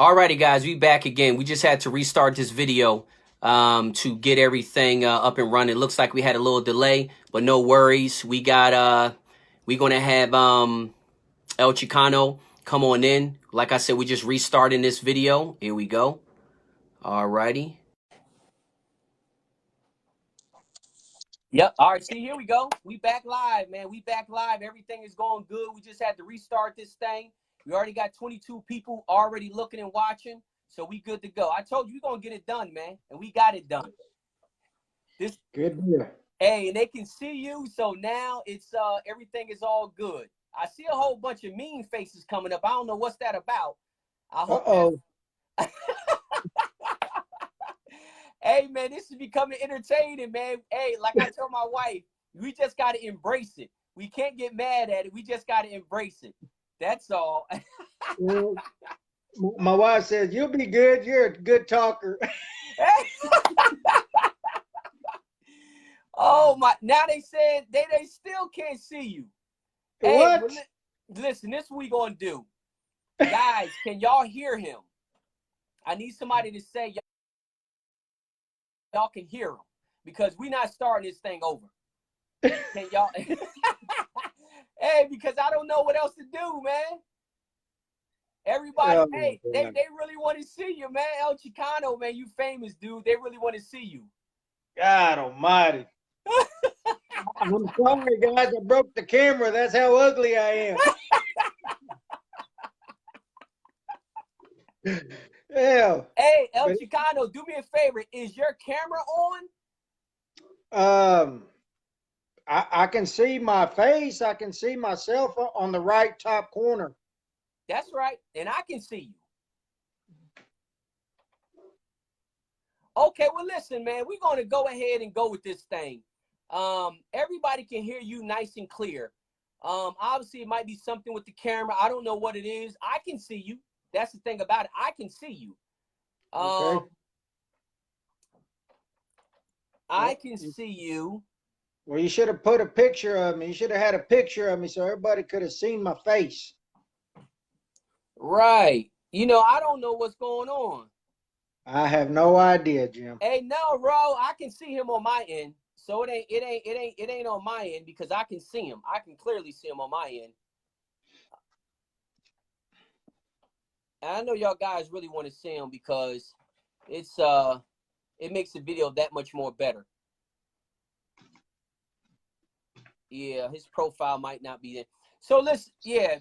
Alrighty, guys, we back again. We just had to restart this video to get everything up and running. Looks like we had a little delay, but no worries. We're gonna have El Chicano come on in. Like I said, we just restarting this video. Here we go. Alrighty. Yep. All right. See, here we go. We back live, man. We back live. Everything is going good. We just had to restart this thing. We already got 22 people already looking and watching, so we good to go. I told you we're gonna get it done, man, and we got it done. This good deal. Hey, and they can see you, so now it's everything is all good. I see a whole bunch of mean faces coming up. I don't know what's that about. I hope. Hey, man, this is becoming entertaining, man. Hey, like I tell my wife, we just got to embrace it. We can't get mad at it. We just got to embrace it. That's all. Well, my wife says, you'll be good. You're a good talker. Oh, my. Now they said they still can't see you. What? Hey, listen, this is what we going to do. Guys, can y'all hear him? I need somebody to say y'all can hear him, because we're not starting this thing over. Can y'all? Hey, because I don't know what else to do, man. Everybody, hey, they really want to see you, man. El Chicano, man, you famous, dude. They really want to see you. God almighty. I'm sorry, guys. I broke the camera. That's how ugly I am. Yeah. Hey, El Chicano, do me a favor. Is your camera on? I can see my face. I can see myself on the right top corner. That's right. And I can see you. Okay, well, listen, man, we're going to go ahead and go with this thing. Everybody can hear you nice and clear. Obviously, it might be something with the camera. I don't know what it is. I can see you. That's the thing about it. I can see you. Okay. I can see you. Well, you should have put a picture of me. You should have had a picture of me so everybody could have seen my face. Right. You know, I don't know what's going on. I have no idea, Jim. Hey, no, Ro, I can see him on my end. So it ain't on my end, because I can see him. I can clearly see him on my end. And I know y'all guys really want to see him, because it's it makes the video that much more better. Yeah, his profile might not be there. So listen, yeah,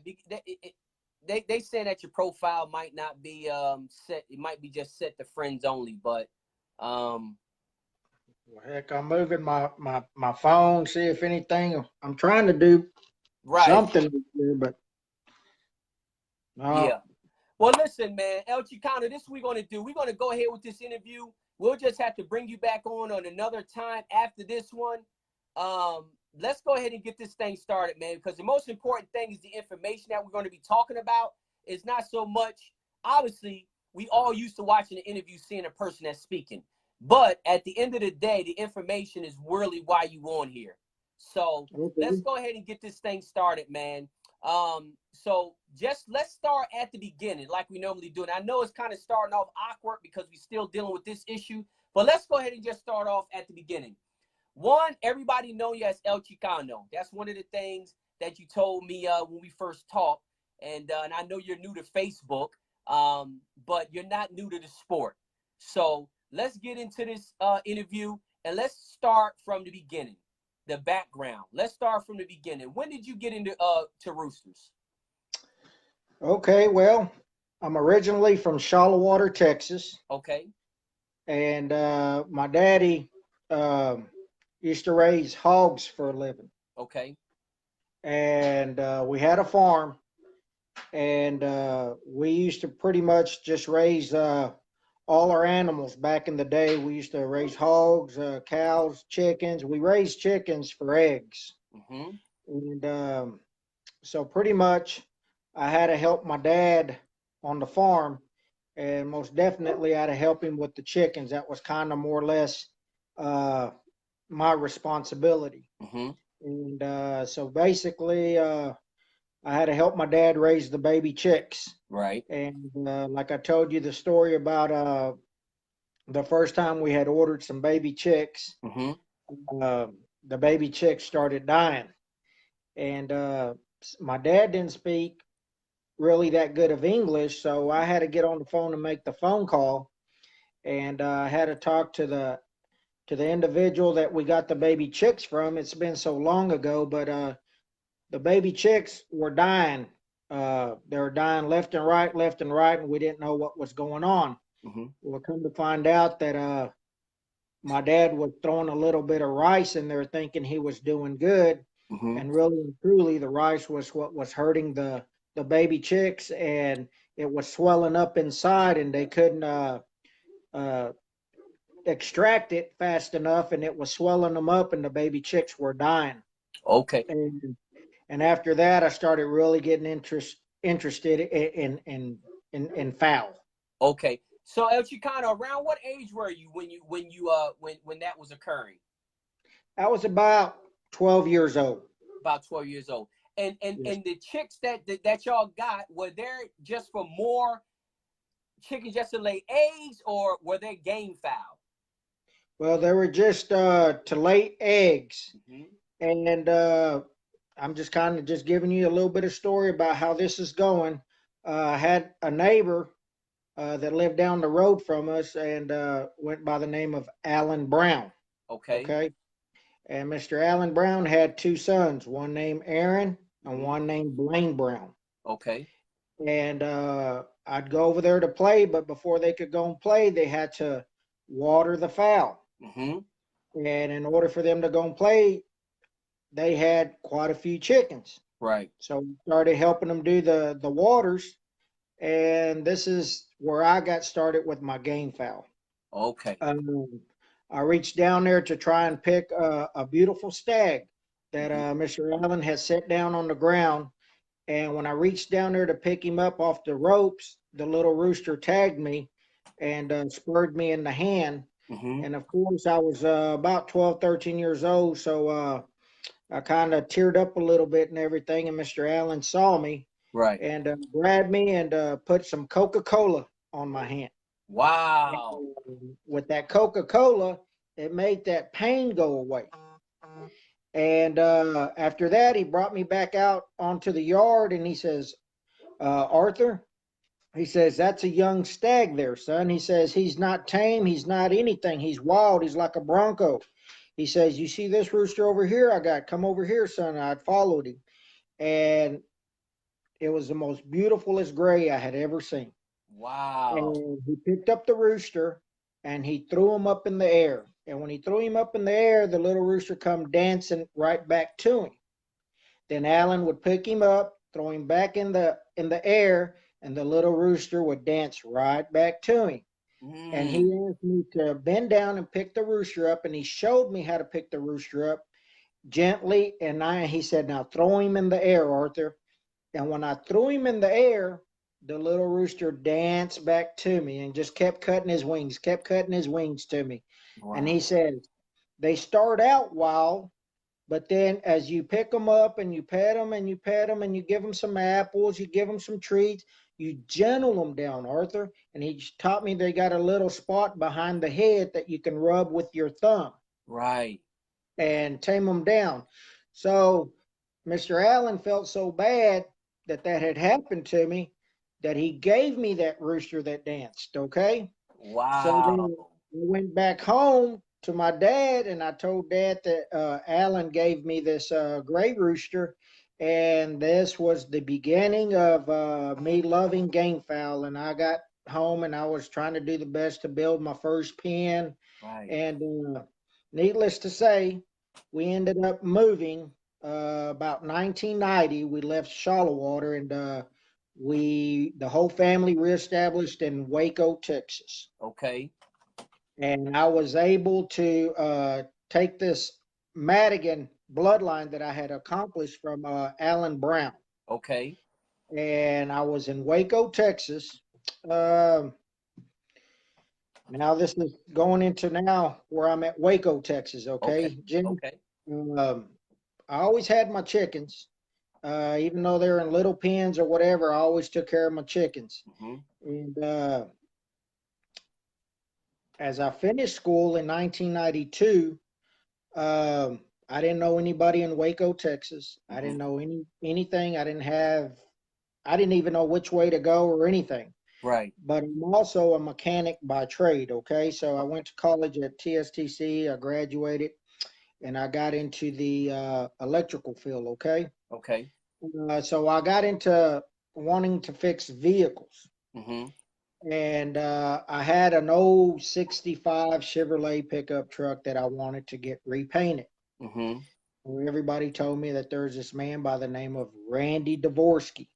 they say that your profile might not be set. It might be just set to friends only, but well, heck, I'm moving my phone, see if anything. I'm trying to do something here, but yeah. Well, listen, man, El Chicano, this is what we're going to do. We're going to go ahead with this interview. We'll just have to bring you back on another time after this one. Let's go ahead and get this thing started, man, because the most important thing is the information that we're going to be talking about. It's not so much, obviously, we all used to watching the interview, seeing a person that's speaking. But at the end of the day, the information is really why you on here. So let's go ahead and get this thing started, man. So just let's start at the beginning like we normally do. And I know it's kind of starting off awkward because we're still dealing with this issue, but let's go ahead and just start off at the beginning. One, everybody know you as El Chicano. That's one of the things that you told me when we first talked. And I know you're new to Facebook, but you're not new to the sport. So let's get into this interview, and let's start from the beginning, the background. Let's start from the beginning. When did you get into to Roosters? Okay, well, I'm originally from Shallowwater, Texas. Okay. And my daddy used to raise hogs for a living. Okay. And we had a farm, and we used to pretty much just raise all our animals back in the day. We used to raise hogs, cows, chickens. We raised chickens for eggs. Mm-hmm. And so pretty much I had to help my dad on the farm, and most definitely I had to help him with the chickens. That was kind of more or less my responsibility. Mm-hmm. And so basically I had to help my dad raise the baby chicks. Right. And like I told you the story about the first time we had ordered some baby chicks, Mm-hmm. uh, the baby chicks started dying. And my dad didn't speak really that good of English, so I had to get on the phone and make the phone call. And I had to talk to the individual that we got the baby chicks from. It's been so long ago, but the baby chicks were dying. They were dying left and right, and we didn't know what was going on. Mm-hmm. Well, come to find out that my dad was throwing a little bit of rice in there, thinking he was doing good, Mm-hmm. and really and truly, the rice was what was hurting the baby chicks, and it was swelling up inside, and they couldn't uh, extract it fast enough, and it was swelling them up, and the baby chicks were dying. Okay. And after that, I started really getting interested in fowl. Okay. So El Chicano, around what age were you when that was occurring? I was about 12 years old. About 12 years old. And Yes. and the chicks that y'all got, were there just for more chickens just to lay eggs, or were they game fowl? Well, they were just to lay eggs, Mm-hmm. and I'm just kind of just giving you a little bit of story about how this is going. I had a neighbor that lived down the road from us, and went by the name of Alan Brown. Okay. Okay, and Mr. Alan Brown had two sons, one named Aaron and Mm-hmm. one named Blaine Brown. Okay. And I'd go over there to play, but before they could go and play, they had to water the fowl. Mm-hmm. And in order for them to go and play, they had quite a few chickens. Right. So we started helping them do the waters. And this is where I got started with my game fowl. Okay. I reached down there to try and pick a beautiful stag that Mm-hmm. Mr. Allen had set down on the ground. And when I reached down there to pick him up off the ropes, the little rooster tagged me and spurred me in the hand. Mm-hmm. And of course, I was about 12, 13 years old. So I kind of teared up a little bit and everything. And Mr. Allen saw me Right. and grabbed me and put some Coca-Cola on my hand. Wow. And with that Coca-Cola, it made that pain go away. And after that, he brought me back out onto the yard and he says, Arthur, he says, that's a young stag there, son. He says, he's not tame. He's not anything. He's wild. He's like a bronco. He says, you see this rooster over here I got? Come over here, son. I'd followed him. And it was the most beautifulest gray I had ever seen. Wow. And he picked up the rooster and he threw him up in the air. And when he threw him up in the air, the little rooster come dancing right back to him. Then Alan would pick him up, throw him back in the air, and the little rooster would dance right back to him. And he Mm. asked me to bend down and pick the rooster up, and he showed me how to pick the rooster up gently. And he said, now throw him in the air, Arthur. And when I threw him in the air, the little rooster danced back to me and just kept cutting his wings, kept cutting his wings to me. And Wow. he said, they start out wild, but then as you pick them up and you pet them and you pet them and you give them some apples, you give them some treats, you gentle them down, Arthur. And he taught me they got a little spot behind the head that you can rub with your thumb Right. and tame them down. So Mr. Allen felt so bad that that had happened to me that he gave me that rooster that danced. Okay. So then Wow. we went back home to my dad, and I told dad that Alan gave me this gray rooster, and this was the beginning of me loving game fowl. And I got home, and I was trying to do the best to build my first pen. Right. And needless to say, we ended up moving about 1990. We left Shallowwater, and the whole family reestablished in Waco, Texas. Okay. And I was able to take this Madigan bloodline that I had accomplished from Alan Brown. Okay. And I was in Waco, Texas. Um Now this is going into now where I'm at Waco, Texas. Okay. Okay, Jim. Okay. I always had my chickens, Even though they're in little pens or whatever, I always took care of my chickens. Mm-hmm. And as I finished school in 1992, I didn't know anybody in Waco, Texas. I Mm-hmm. didn't know anything. I didn't even know which way to go or anything. Right. But I'm also a mechanic by trade. Okay, so I went to college at TSTC. I graduated, and I got into the electrical field. Okay, Okay. so I got into wanting to fix vehicles. Mm-hmm. And I had an old 65 Chevrolet pickup truck that I wanted to get repainted. Mm-hmm. Well, everybody told me that there's this man by the name of Randy Dvorsky.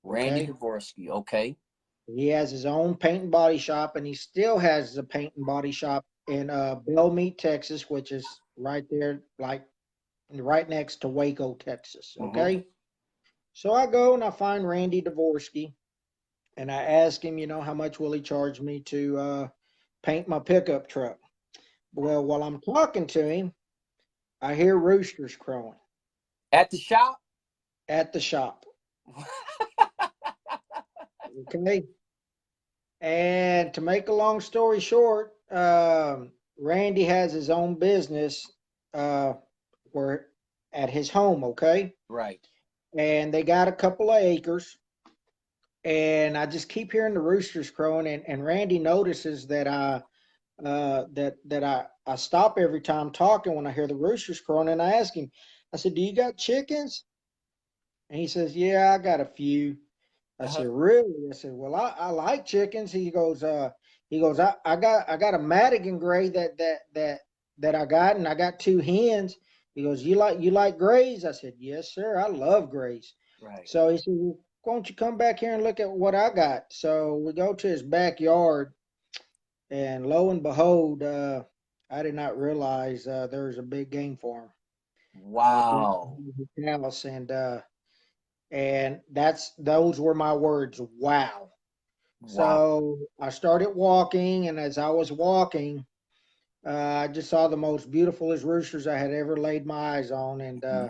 Randy Okay. Dvorsky. Okay. He has his own paint and body shop, and he still has a paint and body shop in Bellmead, Texas, which is right there, like right next to Waco, Texas. Mm-hmm. Okay. So I go and I find Randy Dvorsky, and I ask him, how much will he charge me to paint my pickup truck? Well, while I'm talking to him, I hear roosters crowing At the shop. at the shop. Okay. And to make a long story short, Randy has his own business uh, where at his home. Okay. Right. And they got a couple of acres. And I just keep hearing the roosters crowing. And Randy notices that I stop every time talking when I hear the roosters crowing. And I ask him, I said, "Do you got chickens?" And he says, "Yeah, I got a few." I Uh-huh. said, "Really?" I said, "Well, I like chickens." He goes, I got a Madigan gray that I got, and I got two hens. He goes, "You like grays?" I said, "Yes, sir. I love grays." Right. So he said, "Well, why don't you come back here and look at what I got?" So we go to his backyard, and lo and behold, I did not realize there was a big game farm right Wow. behind his house, and those were my words. Wow. Wow. So I started walking, and as I was walking, I just saw the most beautifulest roosters I had ever laid my eyes on, Mm-hmm.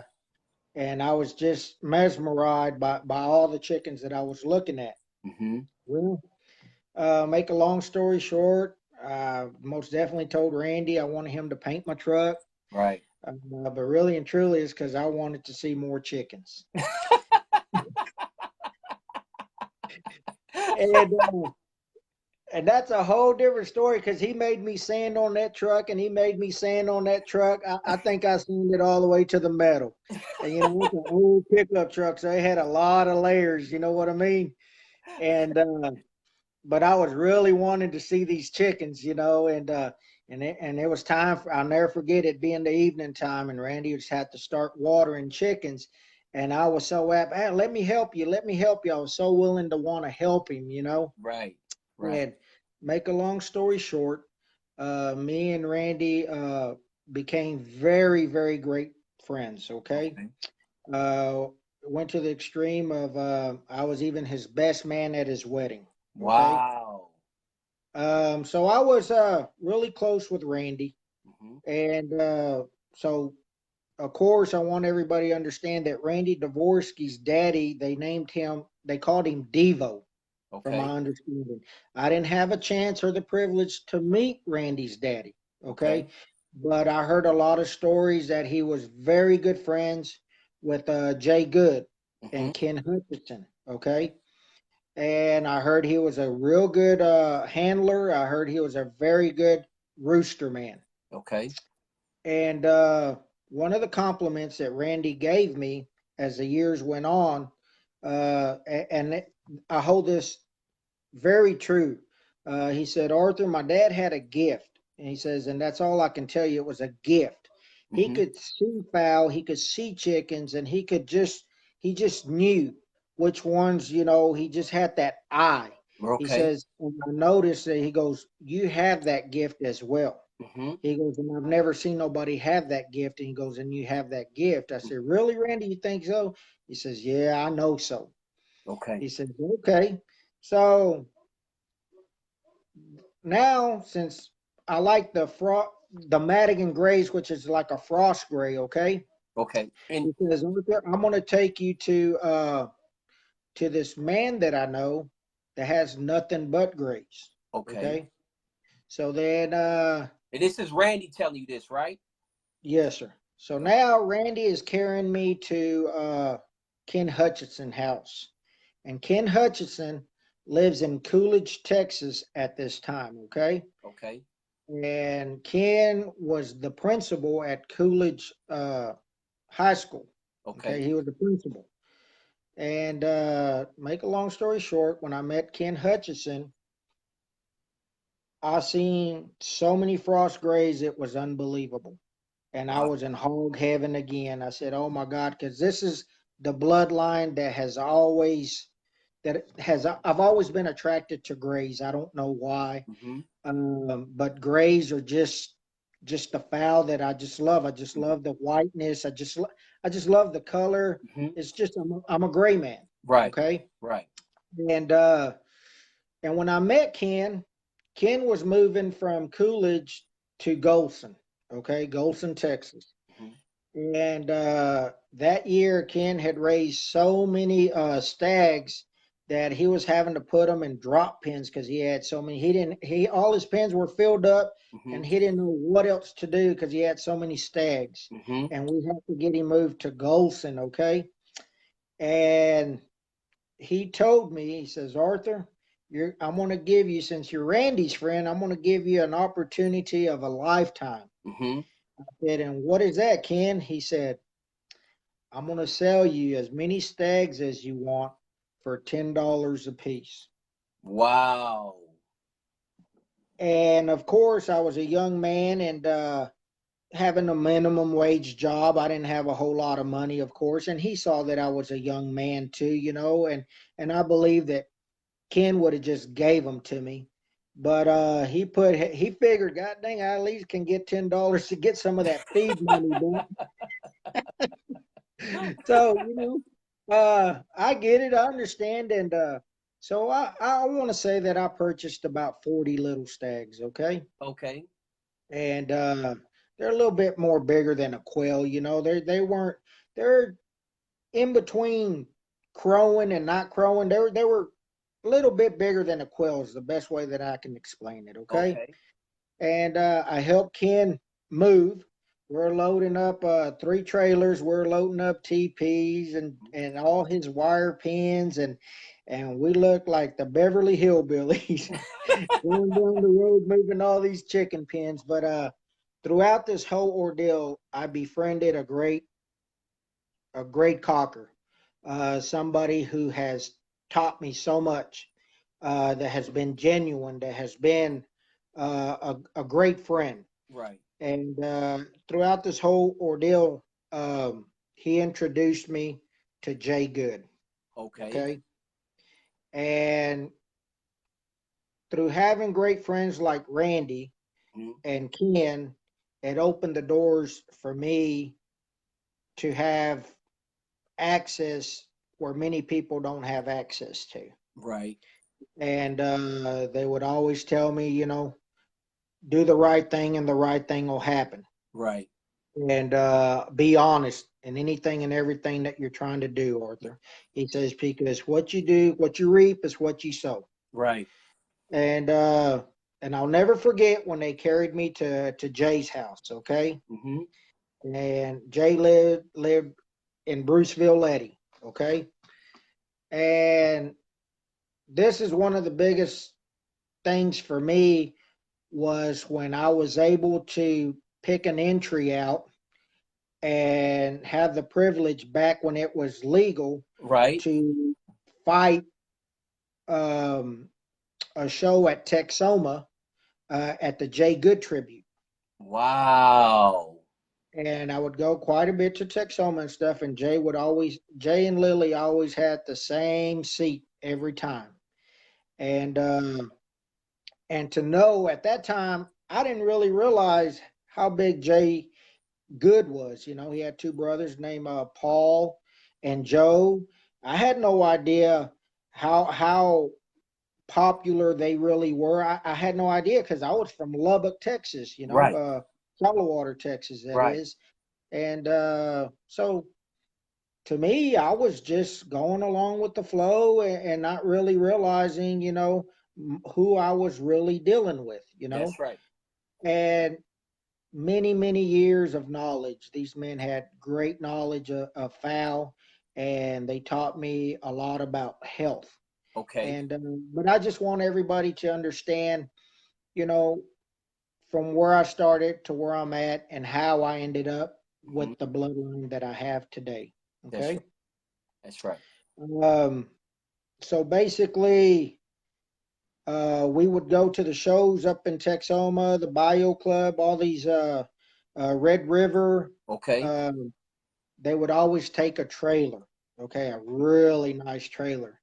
and I was just mesmerized by all the chickens that I was looking at. Mm-hmm. Well, make a long story short, most definitely told Randy I wanted him to paint my truck, Right. but really and truly is because I wanted to see more chickens. And and that's a whole different story because he made me sand on that truck and he made me sand on that truck. I think I sanded all the way to the metal. And it's an old pickup truck, so they had a lot of layers, you know what I mean? And but I was really wanting to see these chickens, and it was time for, I'll never forget it being the evening time, and Randy just had to start watering chickens. And I was so happy, "Hey, let me help you, let me help you." I was so willing to want to help him. Right. Right. And make a long story short, me and Randy became very, very great friends. Okay. Okay. Uh, went to the extreme of I was even his best man at his wedding. Okay. Wow. So I was really close with Randy. Mm-hmm. And so, of course, I want everybody to understand that Randy Dvorsky's daddy, they called him Devo, from my Okay. understanding. I didn't have a chance or the privilege to meet Randy's daddy, Okay. okay? But I heard a lot of stories that he was very good friends with Jay Good Mm-hmm. and Ken Hutchinson, okay? And I heard he was a real good handler. I heard he was a very good rooster man. Okay. And one of the compliments that Randy gave me as the years went on, and I hold this very true. He said, "Arthur, my dad had a gift." And he says, "And that's all I can tell you. It was a gift. He Mm-hmm. could see fowl, he could see chickens, and he just knew which ones, he just had that eye." He Okay. says, and I noticed that he goes, "You have that gift as well." Mm-hmm. He goes, "And I've never seen nobody have that gift." And he goes, "And you have that gift." I said, "Really, Randy? You think so?" He says, "Yeah, I know so." Okay. He says, "Okay." So now, since I like the Madigan grays, which is like a frost gray, okay? Okay. And He says, Arthur, I'm going to take you to this man that I know that has nothing but grays. okay. Okay. So then, And this is Randy telling you this, right? yes, sir. So now Randy is carrying me to Ken Hutchinson house. And Ken Hutchinson lives in Coolidge, Texas at this time. Okay. Okay. And Ken was the principal at Coolidge High School. Okay. Okay. He was the principal. And make a long story short, when I met Ken Hutchinson, I seen so many frost grays, it was unbelievable. And I Wow. was in hog heaven again. I said, "Oh my God," because this is the bloodline I've always been attracted to grays. I don't know why, Mm-hmm. but grays are just the fowl that I just love. I just love the whiteness. I just love the color. Mm-hmm. It's just I'm a gray man. Right. Okay, Right. and uh, and when I met Ken, Ken was moving from Coolidge to Golson. Okay, Golson, Texas. Mm-hmm. And that year, Ken had raised so many stags that he was having to put them in drop pens because he had so many. All his pens were filled up, Mm-hmm. and he didn't know what else to do because he had so many stags. Mm-hmm. And we had to get him moved to Golson, okay? And he told me, he says, Arthur, I'm going to give you, since you're Randy's friend, I'm going to give you an opportunity of a lifetime. Mm-hmm. I said, and what is that, Ken? He said, I'm going to sell you as many stags as you want for $10 a piece. Wow. And of course, I was a young man and having a minimum wage job. I didn't have a whole lot of money, of course. And he saw that I was a young man too, and I believe that Ken would have just gave them to me. But he figured, God dang, I at least can get $10 to get some of that feed money back. So, I get it, I understand, and so I want to say that I purchased about 40 little stags, okay? Okay. And they're a little bit more bigger than a quail, they're in between crowing and not crowing. They were a little bit bigger than a quail is the best way that I can explain it, okay? Okay. And I helped Ken move. We're loading up 3 trailers. We're loading up TPs and all his wire pins and we look like the Beverly Hillbillies going down the road moving all these chicken pins. But throughout this whole ordeal, I befriended a great cocker, somebody who has taught me so much, that has been genuine, that has been a great friend. Right. And throughout this whole ordeal, he introduced me to Jay Good. Okay. Okay. And through having great friends like Randy Mm-hmm. and Ken, it opened the doors for me to have access where many people don't have access to. Right. And they would always tell me, do the right thing and the right thing will happen. Right. And be honest in anything and everything that you're trying to do, Arthur. He says, because what you do, what you reap is what you sow. Right. And I'll never forget when they carried me to Jay's house, okay? Mm-hmm. And Jay lived in Bruceville, Letty, okay? And this is one of the biggest things for me was when I was able to pick an entry out and have the privilege back when it was legal Right. to fight um, a show at Texoma at the Jay Good tribute. Wow. And I would go quite a bit to Texoma and stuff, and Jay and Lily always had the same seat every time. And and to know at that time, I didn't really realize how big Jay Good was. He had 2 brothers named Paul and Joe. I had no idea how popular they really were. I had no idea because I was from Lubbock, Texas. Right. Water, Texas, that Right. is. And so to me, I was just going along with the flow and not really realizing, who I was really dealing with, That's right. and many, many years of knowledge. These men had great knowledge of fowl, and they taught me a lot about health. Okay. And but I just want everybody to understand, you know, from where I started to where I'm at and how I ended up Hmm. with the bloodline that I have today. That's right. Okay. That's right. Um, so basically, we would go to the shows up in Texoma, the Bio Club, all these Red River. Okay. Um, they would always take a trailer, okay, a really nice trailer.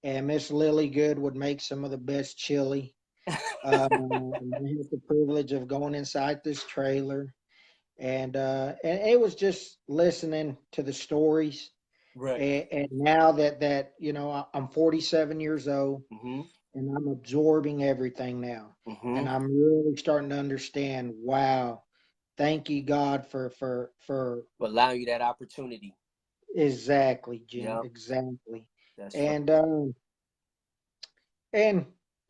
And Miss Lily Good would make some of the best chili. I had the privilege of going inside this trailer, and it was just listening to the stories. Right. And now that I'm 47 years old, Hmm. and I'm absorbing everything now, Hmm. and I'm really starting to understand. Wow, thank you God for But allow you that opportunity. exactly, Jim, Yep. exactly. That's right. And um, and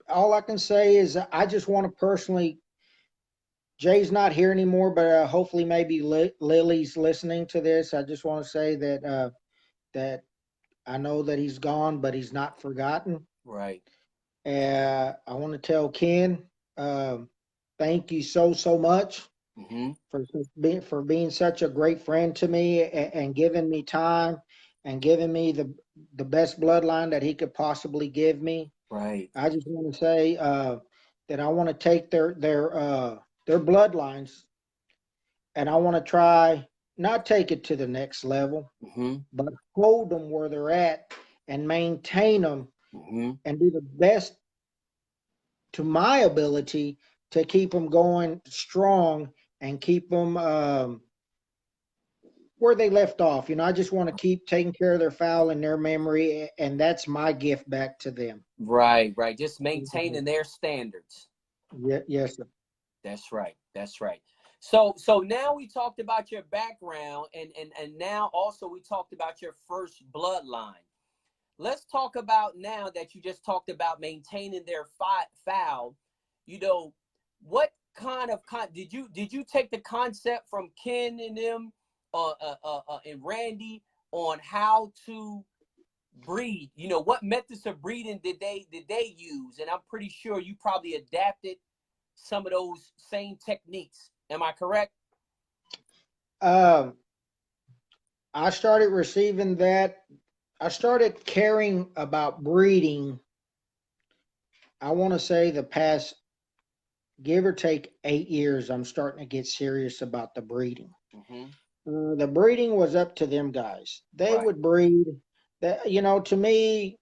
all I can say is I just want to personally. Jay's not here anymore, but hopefully maybe Lily's listening to this. I just want to say that I know that he's gone, but he's not forgotten. Right. I want to tell Ken, um, thank you so much Hmm. for being such a great friend to me and giving me time and giving me the best bloodline that he could possibly give me. Right. I just want to say that I want to take their bloodlines, and I want to try not take it to the next level, Hmm. but hold them where they're at and maintain them Hmm. and do the best to my ability to keep them going strong and keep them where they left off. I just want to keep taking care of their fowl and their memory, and that's my gift back to them. Right. Right. Just maintaining their standards. Yeah, yes, sir. That's right. That's right. So now we talked about your background, and now also we talked about your first bloodline. Let's talk about now that you just talked about maintaining their foul. You know, what kind of did you take the concept from Ken and them, and Randy on how to breed? What methods of breeding did they use? And I'm pretty sure you probably adapted some of those same techniques. Am I correct? Um, I started receiving that. I started caring about breeding. I want to say the past, give or take 8 years, I'm starting to get serious about the breeding. Mm-hmm. The breeding was up to them guys. They Right. would breed. That to me,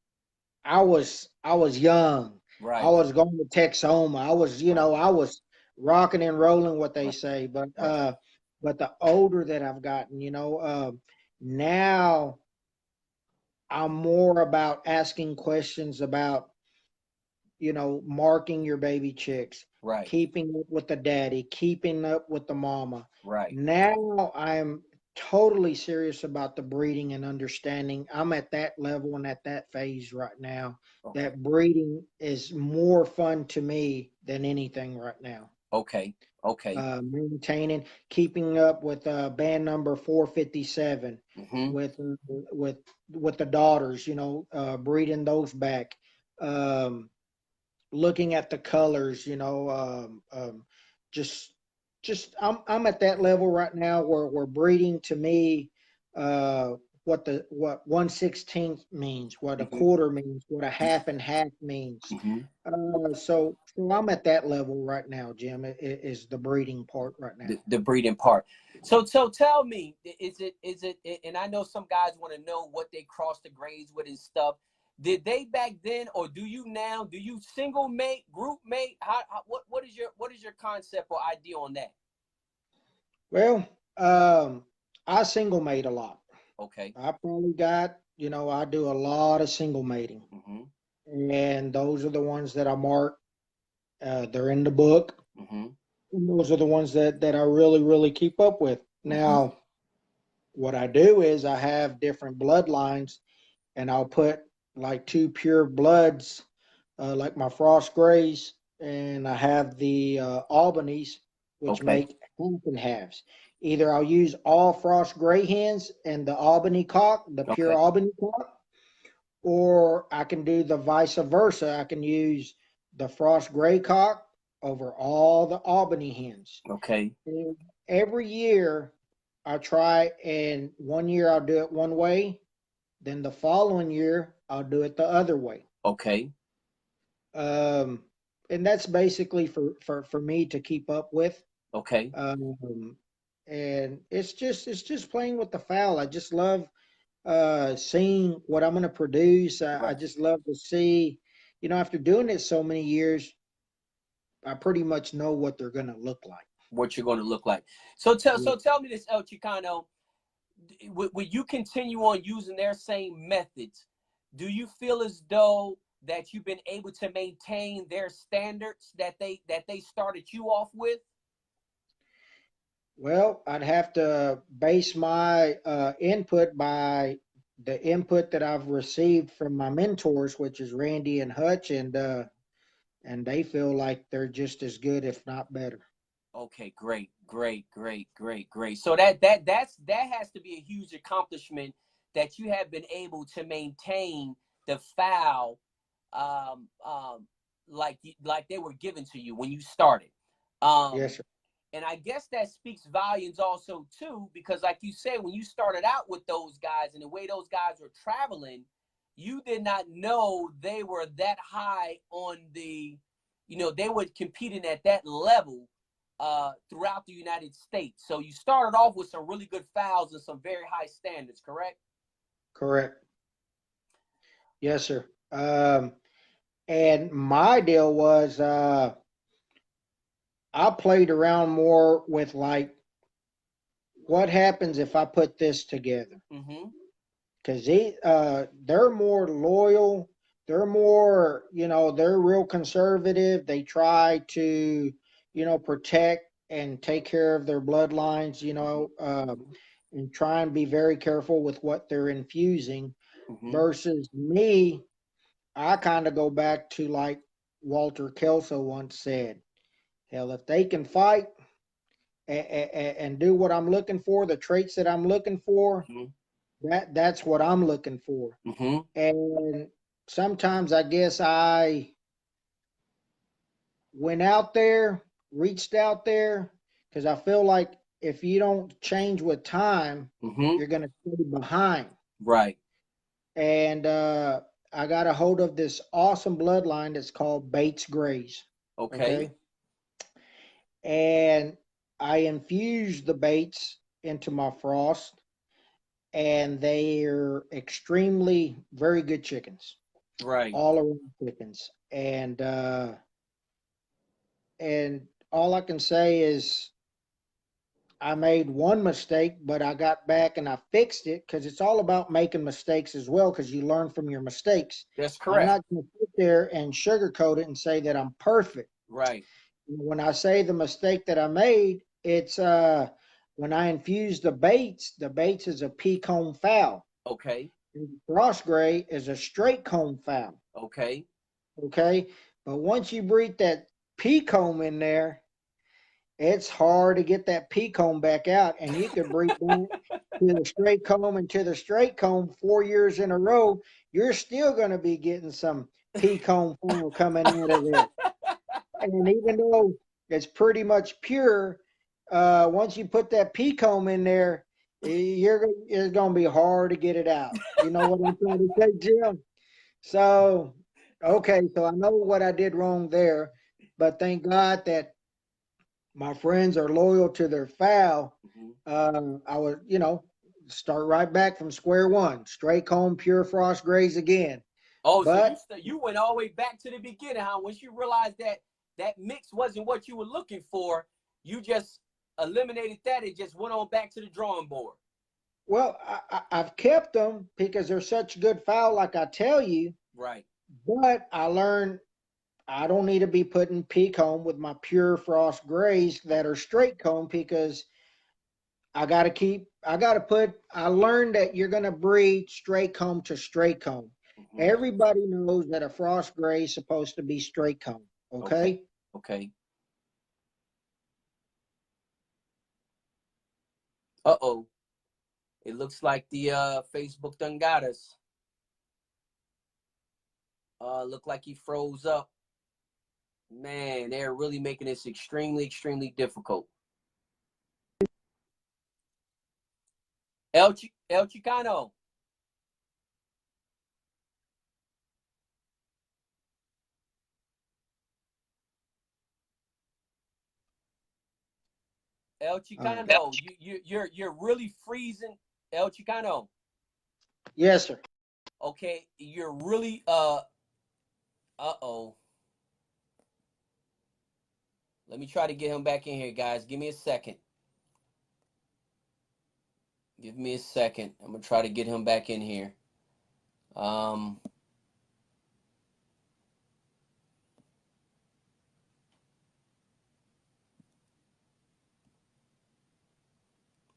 I was young. I Right. was going to Texoma. Right. I was rocking and rolling, what they Right. say. But Right. the older that I've gotten, now I'm more about asking questions about marking your baby chicks, Right. keeping up with the daddy, keeping up with the mama. Right. Now I'm totally serious about the breeding and understanding. I'm at that level and at that phase right now Okay. that breeding is more fun to me than anything right now. Okay. Okay. Maintaining, keeping up with band number 457, Mm-hmm. with with with the daughters, breeding those back. Um, Looking at the colors, just I'm at that level right now where we're breeding to me uh what 1/16 means, what a Mm-hmm. quarter means, what a half and half means. Mm-hmm. So I'm at that level right now, Jim. Is the breeding part right the, now. the breeding part. So tell me, is it? And I know some guys want to know what they cross the grades with and stuff. Did they back then, or do you now? Do you single mate, group mate? What is your concept or idea on that? Well, um I single mate a lot. Okay. I probably got, I do a lot of single mating, Mm-hmm. and those are the ones that I mark. They're in the book. Mm-hmm. And those are the ones that I really, really keep up with. Mm-hmm. Now, what I do is I have different bloodlines, and I'll put like two pure bloods, like my Frost Grays, and I have the Albanese, which Okay. make half and halves. Either I'll use all Frost Gray hens and the Albany cock, the pure Okay. Albany cock, or I can do the vice versa. I can use the Frost Gray cock over all the Albany hens. Okay. And every year I try, and one year I'll do it one way, then the following year I'll do it the other way. Okay. Um, and that's basically for me to keep up with. Okay. Um, and it's just playing with the fowl. I just love seeing what I'm going to produce. I Right. just love to see, after doing it so many years, I pretty much know what they're going to look like. What you're going to look like. So tell Yeah. so tell me this, El Chicano. Would you continue on using their same methods? Do you feel as though that you've been able to maintain their standards that they started you off with? Well, I'd have to base my input by the input that I've received from my mentors, which is Randy and Hutch, and they feel like they're just as good, if not better. Okay, great, great, great, great, great. So that has to be a huge accomplishment that you have been able to maintain the foul, um, um, like they were given to you when you started. Um, Yes, sir. and I guess that speaks volumes also too, because like you said, when you started out with those guys and the way those guys were traveling, you did not know they were that high on they were competing at that level throughout the United States. So you started off with some really good fouls and some very high standards, correct? Correct. Yes, sir. And my deal was I played around more with like what happens if I put this together? Mm-hmm. Because they're more loyal. They're more, they're real conservative. They try to, protect and take care of their bloodlines, Mm-hmm. and try and be very careful with what they're infusing. Mm-hmm. Versus me, I kind of go back to like Walter Kelso once said, hell, if they can fight and do what I'm looking for, the traits that I'm looking for, that's what I'm looking for. Mm-hmm. And sometimes I guess I went out there, reached out there, because I feel like if you don't change with time, Mm-hmm. you're going to stay behind. Right. And I got a hold of this awesome bloodline that's called Bates Grays. Okay. Okay. And I infused the Bates into my frost, and they're extremely very good chickens, Right. all around chickens. And all I can say is I made one mistake, but I got back and I fixed it because it's all about making mistakes as well because you learn from your mistakes. That's I'm correct. not going to sit there and sugarcoat it and say that I'm perfect. Right. When I say the mistake that I made, it's when I infused the Bates is a pea comb fowl. Okay. And Frost Gray is a straight comb fowl. Okay. Okay. But once you breed that pea comb in there, it's hard to get that pea comb back out. And you could breed that to the straight comb and to the straight comb 4 years in a row. You're still going to be getting some pea comb foam coming out of there. And even though it's pretty much pure, once you put that pea comb in there, it's going to be hard to get it out. You know what I'm trying to say, Jim? So, okay, so I know what I did wrong there, but thank God that my friends are loyal to their fowl. Mm-hmm. I would, start right back from square one, straight comb, pure frost grays again. Oh, so But you went all the way back to the beginning, huh? Once you realized that that mix wasn't what you were looking for, you just eliminated that and just went on back to the drawing board. well, I've kept them because they're such good fowl, like I tell you. Right. But I learned I don't need to be putting pea comb with my pure frost grays that are straight comb because I got to keep I learned that you're gonna breed straight comb to straight comb. Everybody knows that a frost gray is supposed to be straight comb. Okay. Okay. Uh-oh. It looks like the Facebook done got us. Look like he froze up. Man, they're really making this extremely, extremely difficult. El Chicano. El Chicano, you're really freezing. El Chicano. Yes, sir. Okay, you're really uh-oh. Let me try to get him back in here, guys. Give me a second. Give me a second. I'm gonna try to get him back in here. All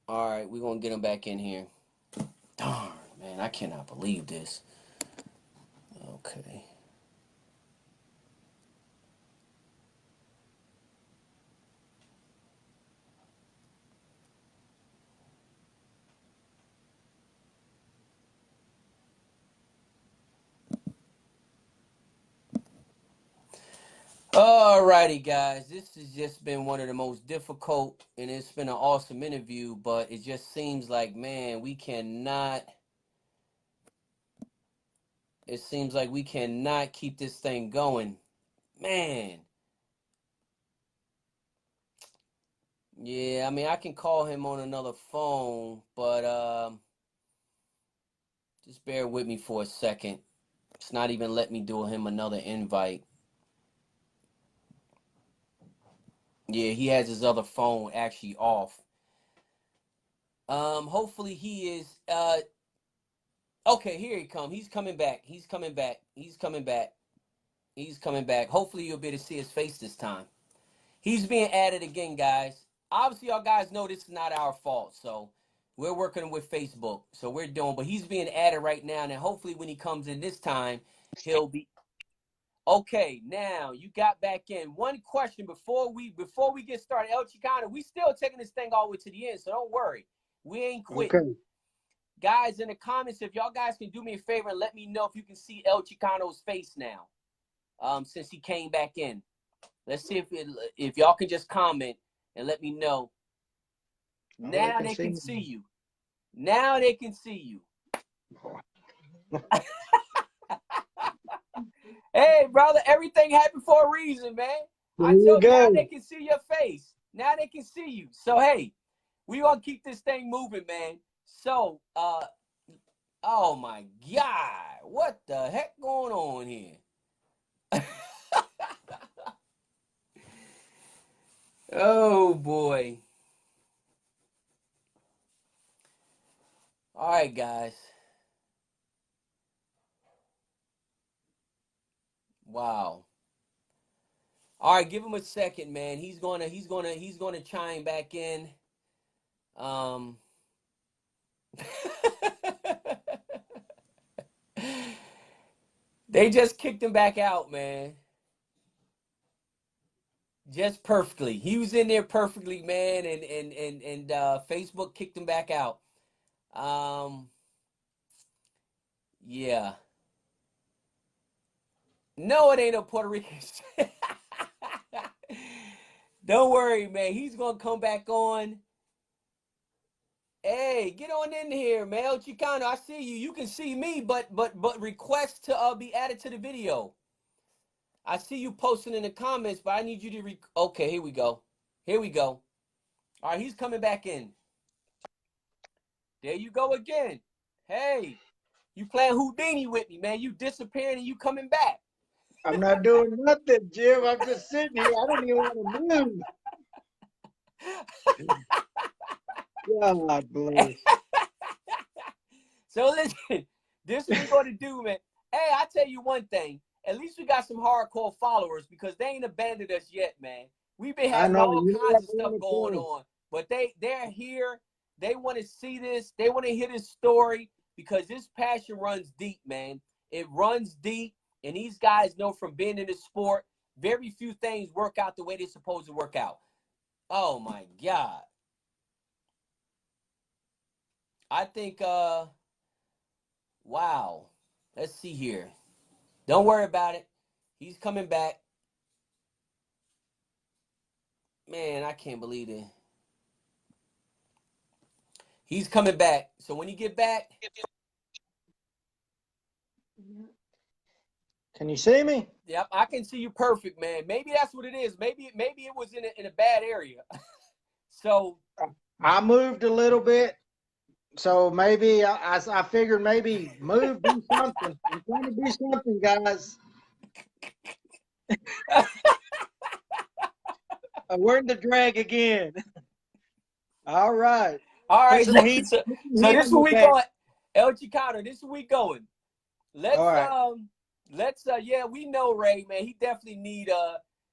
right, we're gonna get him back in here. Darn, man, I cannot believe this. Okay. Alrighty, guys. This has just been one of the most difficult, and it's been an awesome interview, but it just seems like, man, we cannot. It seems like we cannot keep this thing going. Man. Yeah, I mean, I can call him on another phone, but just bear with me for a second. It's not even letting me do him another invite. Yeah, he has his other phone actually off. Hopefully he is okay, here he comes. He's coming back. He's coming back. He's coming back. He's coming back. Hopefully you'll be able to see his face this time. He's being added again, guys. Obviously, y'all guys know this is not our fault, so we're working with Facebook. So we're doing, but he's being added right now, and hopefully when he comes in this time, he'll be okay. Now you got back in. One question before we get started, El Chicano, we still taking this thing all the way to the end, so don't worry. We ain't quitting. Okay. Guys, in the comments, if y'all guys can do me a favor and let me know if you can see El Chicano's face now, since he came back in. Let's see if y'all can just comment and let me know. Now they can see you. Now they can see you. Hey, brother, everything happened for a reason, man. I told you, now they can see your face. Now they can see you. So, hey, we gonna keep this thing moving, man. So, oh my God, what the heck going on here? Oh boy. All right, guys. Wow. All right, give him a second, man. He's gonna chime back in. They just kicked him back out, man. Just perfectly. He was in there perfectly, man, and Facebook kicked him back out. Yeah. No, it ain't no Puerto Rican. Don't worry, man. He's gonna come back on. Hey, get on in here, man. El Chicano, I see you. You can see me, but request to be added to the video. I see you posting in the comments, but I need you to okay, here we go. Here we go. All right, he's coming back in. There you go again. Hey, you playing Houdini with me, man. You disappearing and you coming back. I'm not doing nothing, Jim. I'm just sitting here. I don't even want to move. God bless. So listen, this is what we're going to do, man. Hey, I tell you one thing. At least we got some hardcore followers because they ain't abandoned us yet, man. We've been having all kinds of stuff going on, but they're here. They want to see this. They want to hear this story because this passion runs deep, man. It runs deep, and these guys know from being in the sport, very few things work out the way they're supposed to work out. Oh my God. I think wow. Let's see here. Don't worry about it. He's coming back. Man, I can't believe it. He's coming back. So when you get back, Can you see me? yep, I can see you perfect, man. Maybe that's what it is. Maybe it was in a bad area. So I moved a little bit, so maybe I figured maybe move, do something. I'm trying to do something, guys. We're in the drag again. All right. all right. Put some heat, So put some heat this is on where the we back. going. El Chicano, this is where we going. Let's All right. yeah, we know Ray, man. He definitely need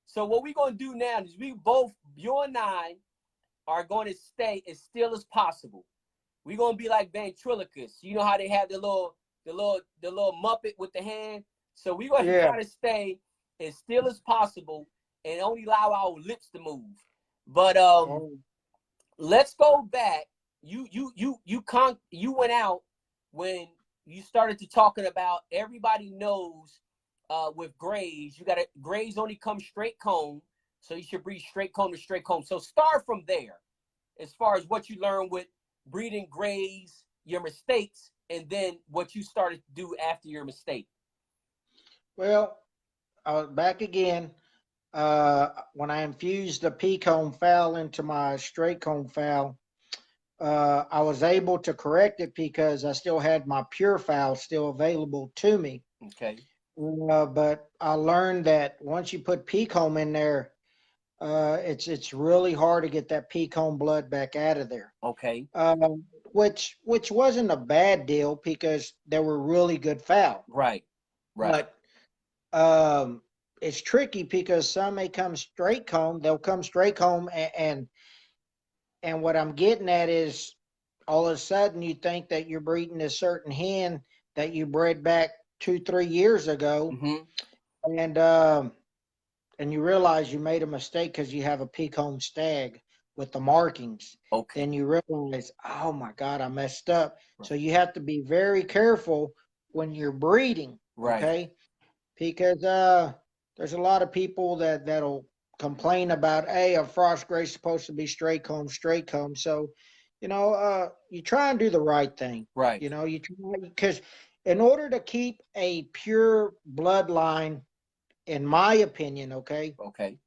so what we gonna do now is we both, you and I, are going to stay as still as possible. We're gonna be like ventriloquists. You know how they have the little Muppet with the hand? So we're gonna Yeah. try to stay as still as possible and only allow our lips to move. But let's go back. You went out when you started to talking about everybody knows with grays, you gotta grays only come straight comb, so you should breed straight comb to straight comb. So start from there as far as what you learned with breeding grays, your mistakes, and then what you started to do after your mistake. Well, back again. When I infused the pea comb fowl into my straight comb fowl, I was able to correct it because I still had my pure fowl still available to me. Okay. But I learned that once you put pea comb in there, it's really hard to get that pea comb blood back out of there. Okay. Which wasn't a bad deal because they were really good fowl. Right. Right. But it's tricky because some may come straight comb. They'll come straight comb, and what I'm getting at is all of a sudden you think that you're breeding a certain hen that you bred back 2-3 years ago, Mm-hmm. and you realize you made a mistake because you have a pea comb stag with the markings. Okay. Then you realize, oh my God, I messed up. Right. So you have to be very careful when you're breeding. Right. Okay. Because there's a lot of people that'll complain about, hey, a frost gray is supposed to be straight comb. So, you try and do the right thing. Right. You try, because in order to keep a pure bloodline, in my opinion, okay, Okay.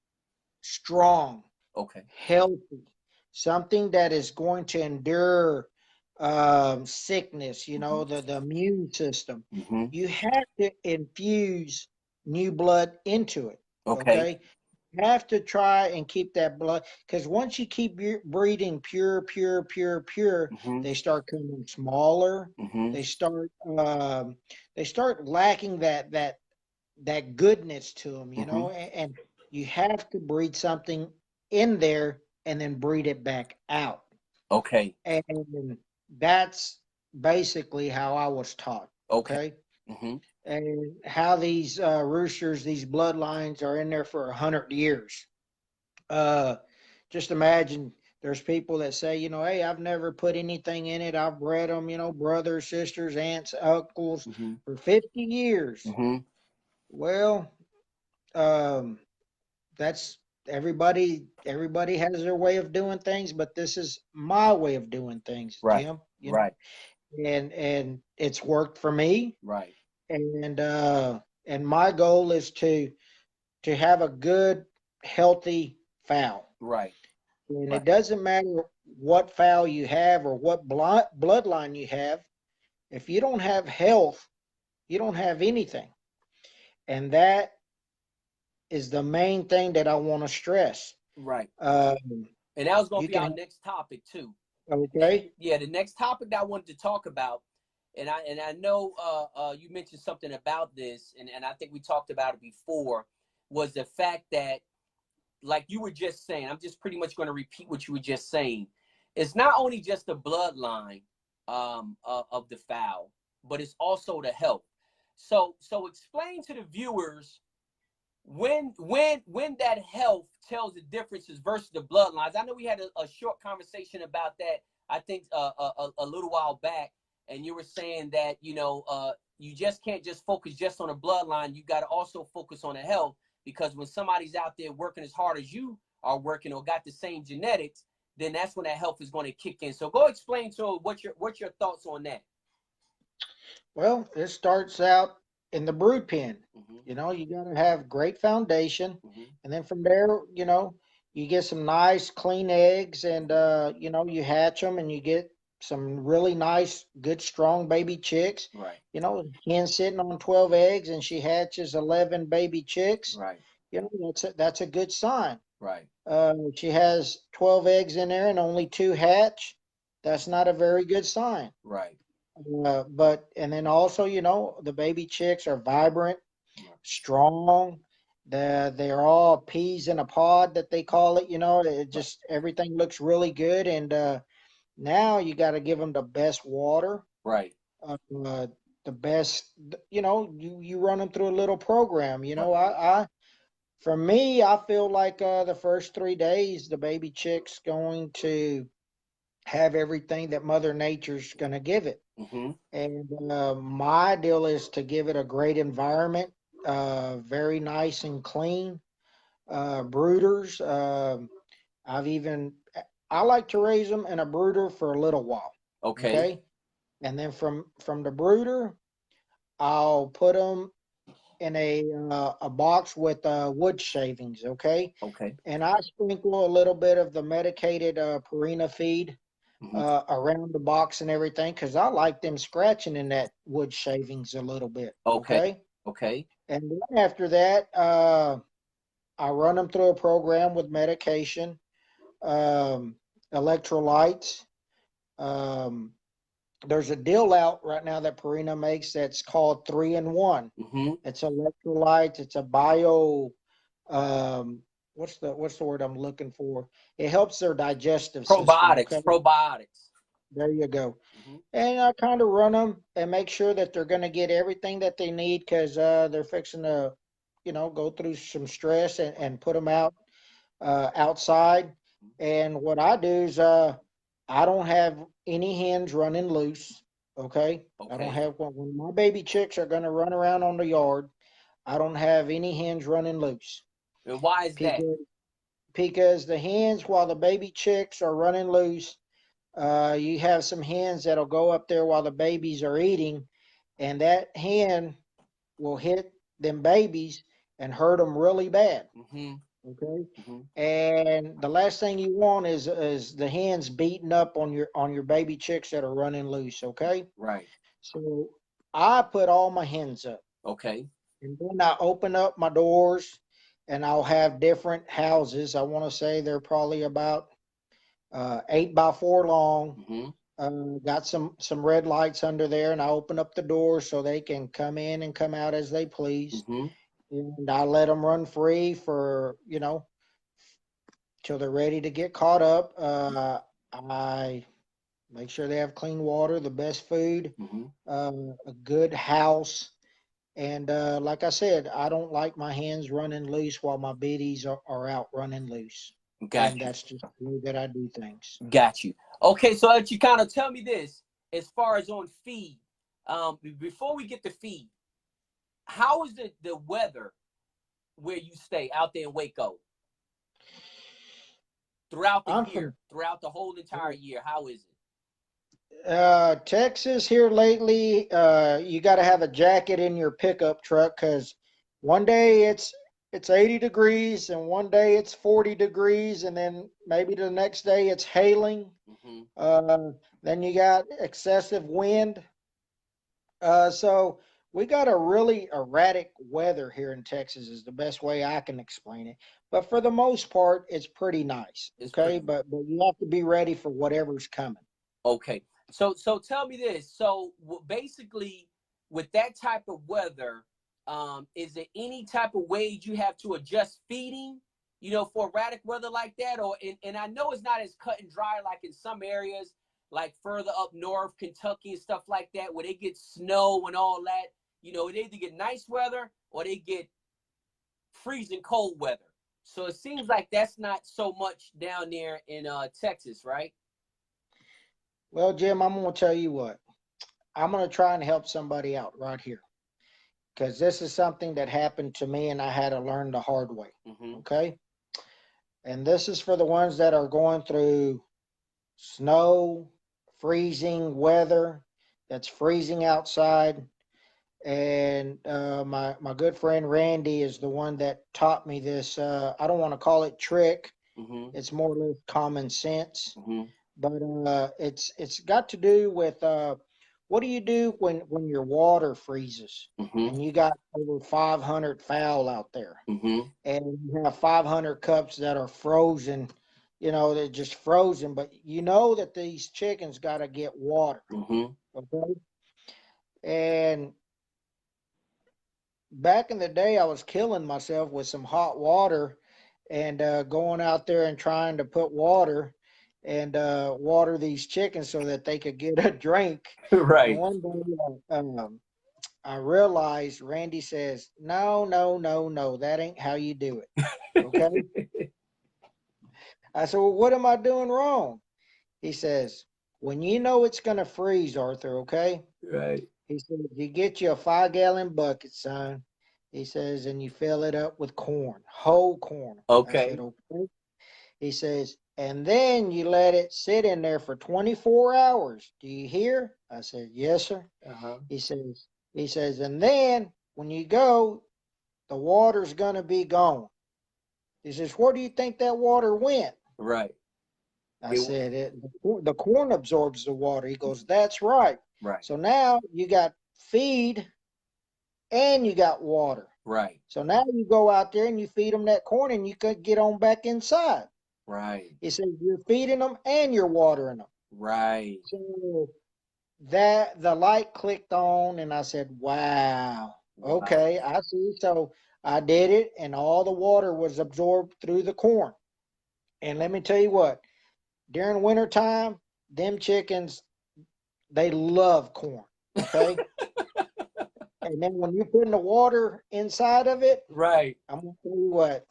strong, Okay. healthy, something that is going to endure sickness, the immune system. Mm-hmm. You have to infuse new blood into it. Okay. Okay. You have to try and keep that blood, because once you keep breeding pure, Mm-hmm. they start coming smaller. Mm-hmm. They start lacking that goodness to them, Mm-hmm. and you have to breed something in there and then breed it back out. Okay. And that's basically how I was taught. Okay. Okay. Mm-hmm. And how these roosters, these bloodlines are in there for 100 years. Just imagine there's people that say, hey, I've never put anything in it. I've bred them, brothers, sisters, aunts, uncles Mm-hmm. for 50 years. Mm-hmm. Well, um, that's everybody has their way of doing things, but this is my way of doing things, Right. Tim. Right. And it's worked for me. Right. And my goal is to have a good, healthy fowl. Right. And Right. it doesn't matter what fowl you have or what bloodline you have. If you don't have health, you don't have anything. And that is the main thing that I want to stress. Right. Um, And that was going you to be our can, next topic too. okay. Yeah, the next topic that I wanted to talk about, and I know you mentioned something about this, and I think we talked about it before, was the fact that, like you were just saying, I'm just pretty much going to repeat what you were just saying. it's not only just the bloodline of the fowl, but it's also the health. So explain to the viewers when that health tells the differences versus the bloodlines. I know we had a short conversation about that, I think a little while back, and you were saying that, you know, you just can't just focus just on the bloodline. You got to also focus on the health, because when somebody's out there working as hard as you are working or got the same genetics, then that's when that health is going to kick in. So go explain to what's your thoughts on that. Well, it starts out in the brood pen. Mm-hmm. You know, you got to have great foundation, Mm-hmm. and then from there, you know, you get some nice clean eggs, and you know, you hatch them, and you get some really nice, good, strong baby chicks. Right. You know, hen sitting on 12 eggs, and she hatches 11 baby chicks. Right. You know, that's a good sign. Right. She has 12 eggs in there, and only 2 hatch. That's not a very good sign. Right. But and then also, you know, the baby chicks are vibrant, strong. They're all peas in a pod that they call it. You know, it just everything looks really good. And now you got to give them the best water, Right. the best. You know, you run them through a little program. You know, I for me, I feel like the first 3 days, the baby chick's going to have everything that Mother Nature's going to give it. Mm-hmm. And my deal is to give it a great environment, very nice and clean. Brooders, I like to raise them in a brooder for a little while. Okay. Okay. And then from the brooder, I'll put them in a box with wood shavings. Okay. Okay. And I sprinkle a little bit of the medicated Purina feed around the box and everything, because I like them scratching in that wood shavings a little bit. Okay. Okay. Okay. And then after that, I run them through a program with medication, um, electrolytes. Um, there's a deal out right now that Purina makes that's called 3-in-1. Mm-hmm. It's electrolytes. It's a bio. Um, what's the word I'm looking for? It helps their digestive system. Probiotics. Okay? Probiotics. There you go. Mm-hmm. And I kind of run them and make sure that they're going to get everything that they need, because they're fixing to, you know, go through some stress and put them out outside. And what I do is I don't have any hens running loose. Okay. I don't have when my baby chicks are going to run around on the yard. I don't have any hens running loose. And why is that? Because the hens, while the baby chicks are running loose, you have some hens that'll go up there while the babies are eating, and that hen will hit them babies and hurt them really bad. Mm-hmm. Okay. Mm-hmm. And the last thing you want is the hens beating up on your baby chicks that are running loose. Okay. Right. So I put all my hens up. Okay. And then I open up my doors, and I'll have different houses. I want to say they're probably about 8x4 long. Mm-hmm. Got some red lights under there, and I open up the doors so they can come in and come out as they please. Mm-hmm. And I let them run free for, you know, till they're ready to get caught up. I make sure they have clean water, the best food, Mm-hmm. a good house. And like I said, I don't like my hens running loose while my biddies are out running loose. And that's just the way that I do things. Got you. Okay, so Chicano, tell me this, as far as on feed, before we get to feed, how is the weather where you stay out there in Waco throughout the year, throughout the whole entire year? How is it? Texas here lately, you got to have a jacket in your pickup truck, because one day it's 80 degrees, and one day it's 40 degrees, and then maybe the next day it's hailing. Mm-hmm. Then you got excessive wind. So we got a really erratic weather here in Texas, is the best way I can explain it. But for the most part, it's pretty nice. Okay, but you have to be ready for whatever's coming. Okay. So tell me this. So basically, with that type of weather, is there any type of ways you have to adjust feeding? you know, for erratic weather like that? Or and I know it's not as cut and dry like in some areas, like further up north, Kentucky and stuff like that, where they get snow and all that. You know, they either get nice weather or they get freezing cold weather. So it seems like that's not so much down there in Texas, right? Well, Jim, I'm going to tell you what. I'm going to try and help somebody out right here because this is something that happened to me and I had to learn the hard way. Mm-hmm. Okay. And this is for the ones that are going through snow, freezing weather, that's freezing outside. And my good friend Randy is the one that taught me this. I don't want to call it trick. Mm-hmm. It's more or less common sense. Mm-hmm. But it's got to do with what do you do when your water freezes Mm-hmm. and you got over 500 fowl out there Mm-hmm. and you have 500 cups that are frozen, you know, they're just frozen, but you know that these chickens got to get water. Mm-hmm. Okay. And back in the day, I was killing myself with some hot water and going out there and trying to put water and water these chickens so that they could get a drink. And Right. one day, I realized Randy says, "No, no, no, no, that ain't how you do it." Okay. I said, "Well, what am I doing wrong?" He says, "When you know it's going to freeze, Arthur, okay?" Right. He says, "You get you a 5-gallon bucket, son." He says, "and you fill it up with corn, whole corn." I said, Okay. "Okay." He says, "and then you let it sit in there for 24 hours. Do you hear?" I said, "Yes, sir." Uh-huh. He says, "and then when you go, the water's going to be gone." He says, "Where do you think that water went?" Right. I It, said, the corn absorbs the water." He goes, "That's right." right. So now you got feed and you got water. Right. So now you go out there and you feed them that corn and you could get on back inside. Right. He says you're feeding them and you're watering them. Right. So that the light clicked on and I said, wow, Wow. okay, I see. So I did it and all the water was absorbed through the corn. And let me tell you what, during wintertime, them chickens, they love corn. Okay. And then when you're putting the water inside of it, Right. I'm gonna tell you what,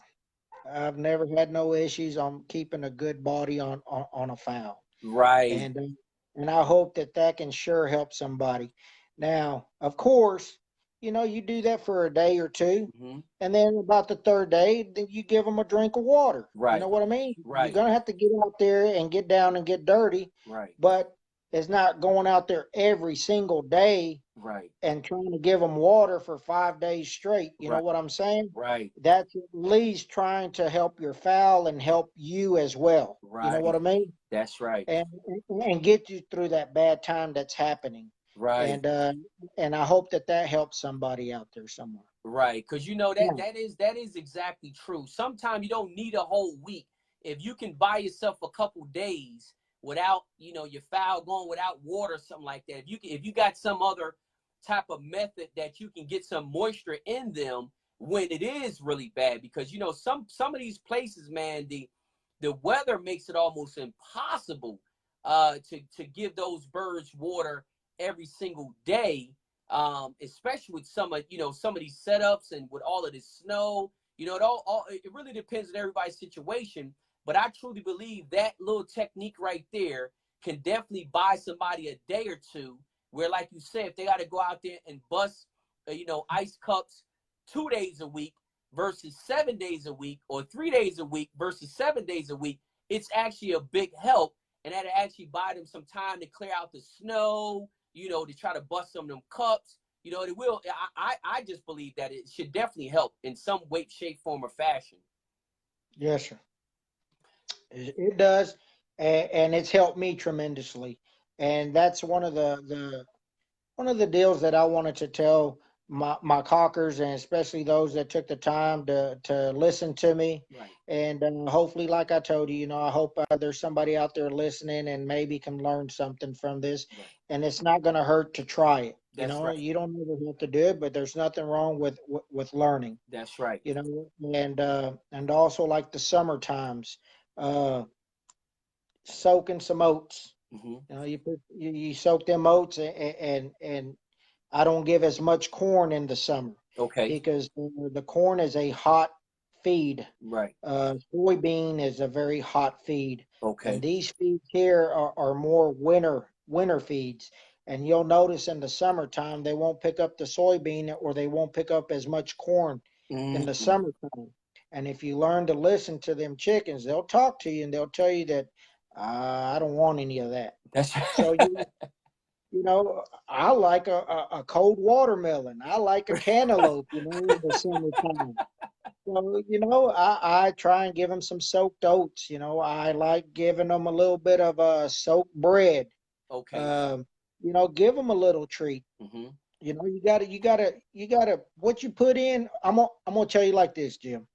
I've never had no issues on keeping a good body on a fowl, Right. and I hope that that can sure help somebody. Now, of course, you know you do that for a day or two, Mm-hmm. and then about the third day, then you give them a drink of water. You know Right. what I mean? You're Right. gonna have to get out there and get down and get dirty, Right. but it's not going out there every single day Right. and trying to give them water for 5 days straight. You know Right. what I'm saying? Right. That's at least trying to help your fowl and help you as well. You know what Right. I mean? That's right. And get you through that bad time that's happening. Right. And uh, and I hope that that helps somebody out there somewhere. Right. Because you know Yeah. that is exactly true. Sometimes you don't need a whole week. If you can buy yourself a couple days without, you know, your fowl going without water, something like that. If you got some other type of method that you can get some moisture in them when it is really bad, because you know some of these places, man, the weather makes it almost impossible to give those birds water every single day, especially with some of, you know, some of these setups and with all of this snow. You know, it really depends on everybody's situation. But I truly believe that little technique right there can definitely buy somebody a day or two. Where, like you said, if they got to go out there and bust, you know, ice cups 2 days a week versus 7 days a week, or 3 days a week versus 7 days a week, it's actually a big help. And that'll actually buy them some time to clear out the snow, you know, to try to bust some of them cups. You know, it will. I just believe that it should definitely help in some way, shape, form, or fashion. Yes, sir. It does, and it's helped me tremendously. And that's one of the deals that I wanted to tell my cockers, and especially those that took the time to listen to me. Right. And hopefully, like I told you, you know, I hope there's somebody out there listening and maybe can learn something from this. Right. And it's not going to hurt to try it. You That's know, right. you don't know what to do, but there's nothing wrong with learning. That's right. You know, and also like the summer times, uh, soaking some oats. Hmm. You know, you soak them oats, and I don't give as much corn in the summer Okay. because the corn is a hot feed. Right. Soybean is a very hot feed, and Okay. these feeds here are more winter feeds. And you'll notice in the summertime they won't pick up the soybean or they won't pick up as much corn in the Hmm. summertime. And if you learn to listen to them chickens, they'll talk to you and they'll tell you that I don't want any of that. That's So you know, I like a cold watermelon. I like a cantaloupe, you know, in the summertime. So, you know, I try and give them some soaked oats. You know, I like giving them a little bit of soaked bread. okay. Um, you know, give them a little treat. Hmm. You know, you gotta, what you put in. I'm gonna tell you like this, Jim.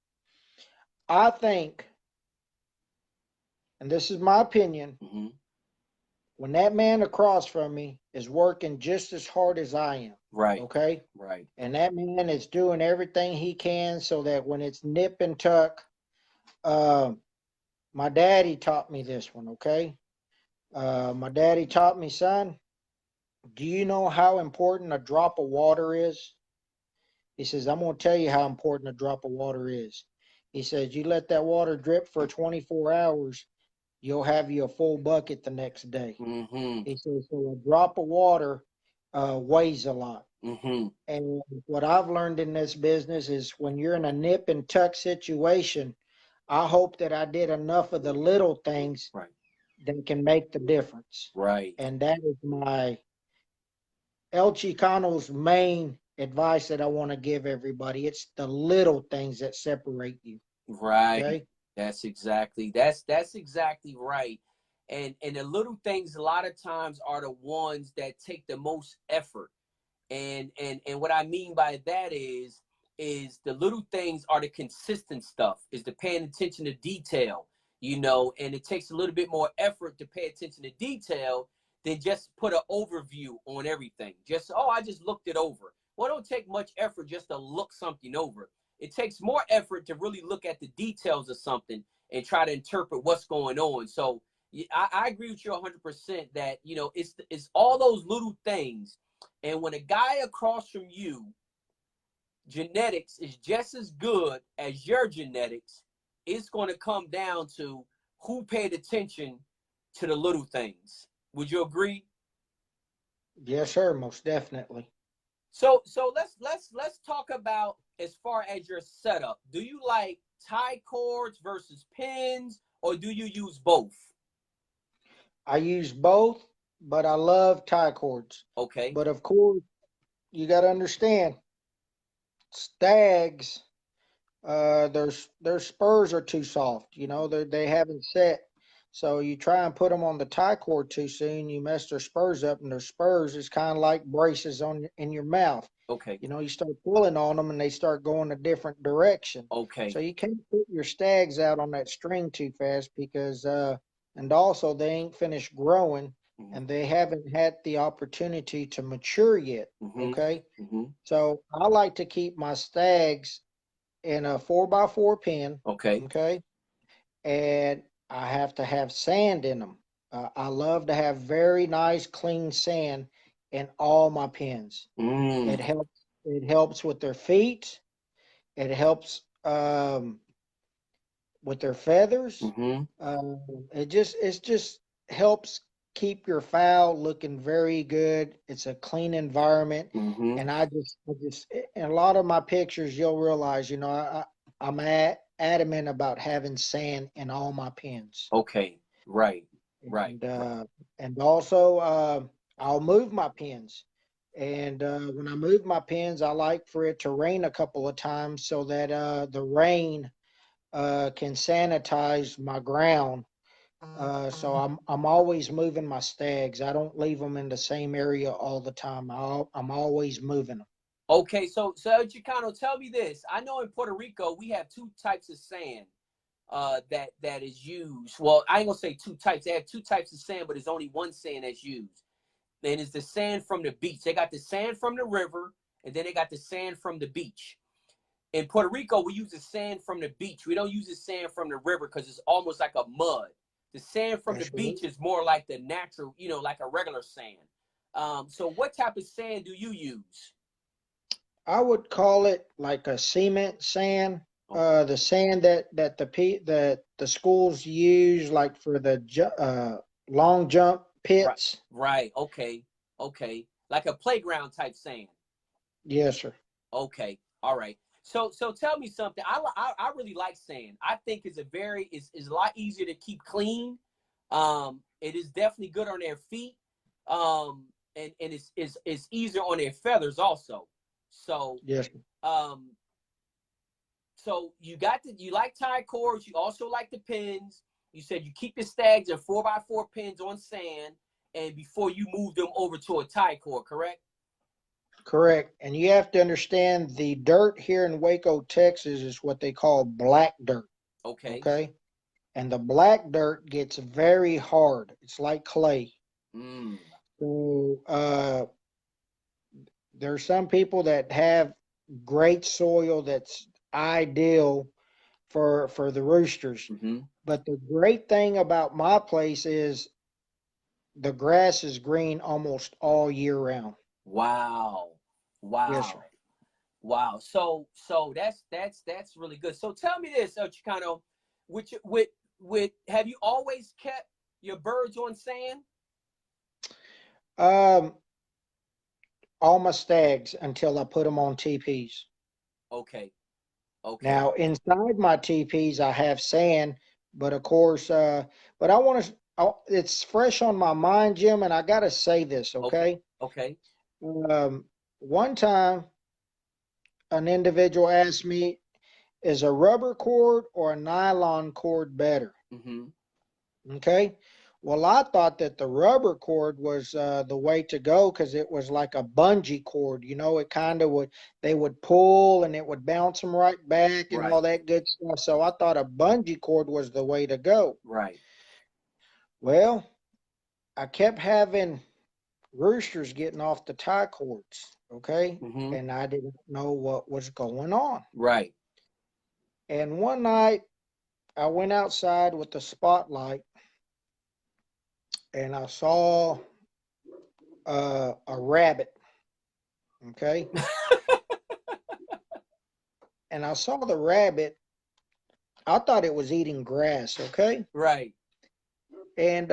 I think, and this is my opinion, Hmm. when that man across from me is working just as hard as I am, Right. okay? Right. And that man is doing everything he can so that when it's nip and tuck, uh, my daddy taught me this one, okay? My daddy taught me, son, do you know how important a drop of water is? He says, I'm going to tell you how important a drop of water is. He says, you let that water drip for 24 hours, you'll have you a full bucket the next day. Hmm. He says, so a drop of water weighs a lot. Hmm. And what I've learned in this business is when you're in a nip and tuck situation, I hope that I did enough of the little things Right. that can make the difference. Right. And that is my El Chicano's main advice that I want to give everybody. It's the little things that separate you. Right. Okay. That's exactly right. And the little things a lot of times are the ones that take the most effort. And what I mean by that is the little things are the consistent stuff, is the paying attention to detail, and it takes a little bit more effort to pay attention to detail than just put an overview on everything. Just, oh, I just looked it over. Well, it don't take much effort just to look something over. It takes more effort to really look at the details of something and try to interpret what's going on. So I agree with you 100% that, it's all those little things. And when a guy across from you, genetics is just as good as your genetics, it's going to come down to who paid attention to the little things. Would you agree? Yes, sir. Most definitely. So let's talk about as far as your setup. Do you like tie cords versus pins, or do you use both? I use both, but I love tie cords. Okay. But of course, you got to understand stags, their spurs are too soft. You know, they haven't set. So you try and put them on the tie cord too soon, you mess their spurs up, and their spurs is kind of like braces in your mouth. Okay. You know, you start pulling on them and they start going a different direction. So Okay. you can't put your stags out on that string too fast because, and also they ain't finished growing Mm-hmm. and they haven't had the opportunity to mature yet. Mm-hmm. Okay. Mm-hmm. So I like to keep my stags in a 4x4 pen. Okay. Okay. And I have to have sand in them. I love to have very nice, clean sand in all my pens. Mm. It helps. It helps with their feet. It helps with their feathers. Mm-hmm. It just helps keep your fowl looking very good. It's a clean environment, Mm-hmm. and I just in a lot of my pictures you'll realize, I'm adamant about having sand in all my pens. Okay. Right. Right. and Right. uh, and also I'll move my pins. And when I move my pins, I like for it to rain a couple of times so that the rain can sanitize my ground. So I'm always moving my stags. I don't leave them in the same area all the time. I'm always moving them. Okay, so Chicano, tell me this. I know in Puerto Rico we have two types of sand that is used. Well, I ain't gonna say two types. They have two types of sand, but there's only one sand that's used. and it's the sand from the beach. They got the sand from the river, and then they got the sand from the beach. In Puerto Rico, we use the sand from the beach. We don't use the sand from the river because it's almost like a mud. The sand from the That's right. beach is more like the natural, you know, like a regular sand. So what type of sand do you use? I would call it like a cement sand. The sand that the schools use, like for the long jump Right, pits. right. Okay, okay. Like a playground type sand. Yes, sir. Okay, all right. So tell me something. I really like sand. I think it's is a lot easier to keep clean. It is definitely good on their feet. And it's easier on their feathers also. So Yes, sir. um, so you like tie cords. You also like the pins. You said you keep the stags and 4x4 pins on sand, and before you move them over to a tie cord, correct? Correct. And you have to understand the dirt here in Waco, Texas is what they call black dirt. Okay. Okay. And the black dirt gets very hard. It's like clay. Mm. So there's some people that have great soil that's ideal for the roosters. Mm-hmm. But the great thing about my place is the grass is green almost all year round. Wow. Yes, Wow. sir. Wow. So that's really good. So tell me this, Chicano, with have you always kept your birds on sand? Um, all my stags until I put them on TPs. Okay. Okay. Now inside my TPs, I have sand, but of course, but I want to. It's fresh on my mind, Jim, and I got to say this, Okay. okay? Okay. One time, an individual asked me, "Is a rubber cord or a nylon cord better?" Mm-hmm. Okay. Well, I thought that the rubber cord was the way to go because it was like a bungee cord. You know, it kind of would, they would pull and it would bounce them right back and Right. all that good stuff. So I thought a bungee cord was the way to go. Right. Well, I kept having roosters getting off the tie cords. Okay. Mm-hmm. And I didn't know what was going on. Right. And one night I went outside with the spotlight and I saw a rabbit. Okay. And I saw the rabbit. I thought it was eating grass. Okay. Right. And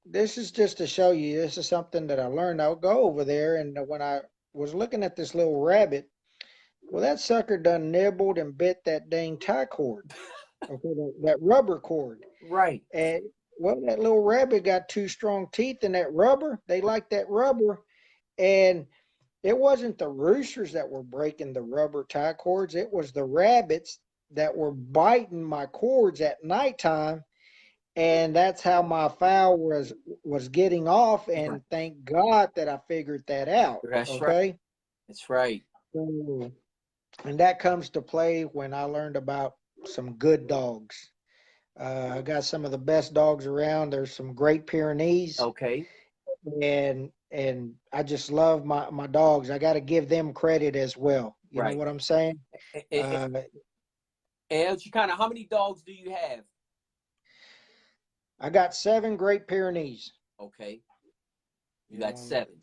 this is just to show you, this is something that I learned. I'll go over there. And when I was looking at this little rabbit, well, that sucker done nibbled and bit that dang tie cord. Okay. That rubber cord. Right. And well, that little rabbit got two strong teeth in that rubber. They like that rubber. And it wasn't the roosters that were breaking the rubber tie cords. It was the rabbits that were biting my cords at nighttime. And that's how my fowl was getting off. Right. And thank God that I figured that out. That's right. Okay. That's right. So, and that comes to play when I learned about some good dogs. I got some of the best dogs around. There's some great Pyrenees. Okay. And I just love my dogs. I got to give them credit as well. You know Right. what I'm saying? And, Uh, Chicano, how many dogs do you have? I got 7 great Pyrenees. Okay. You You got know, 7.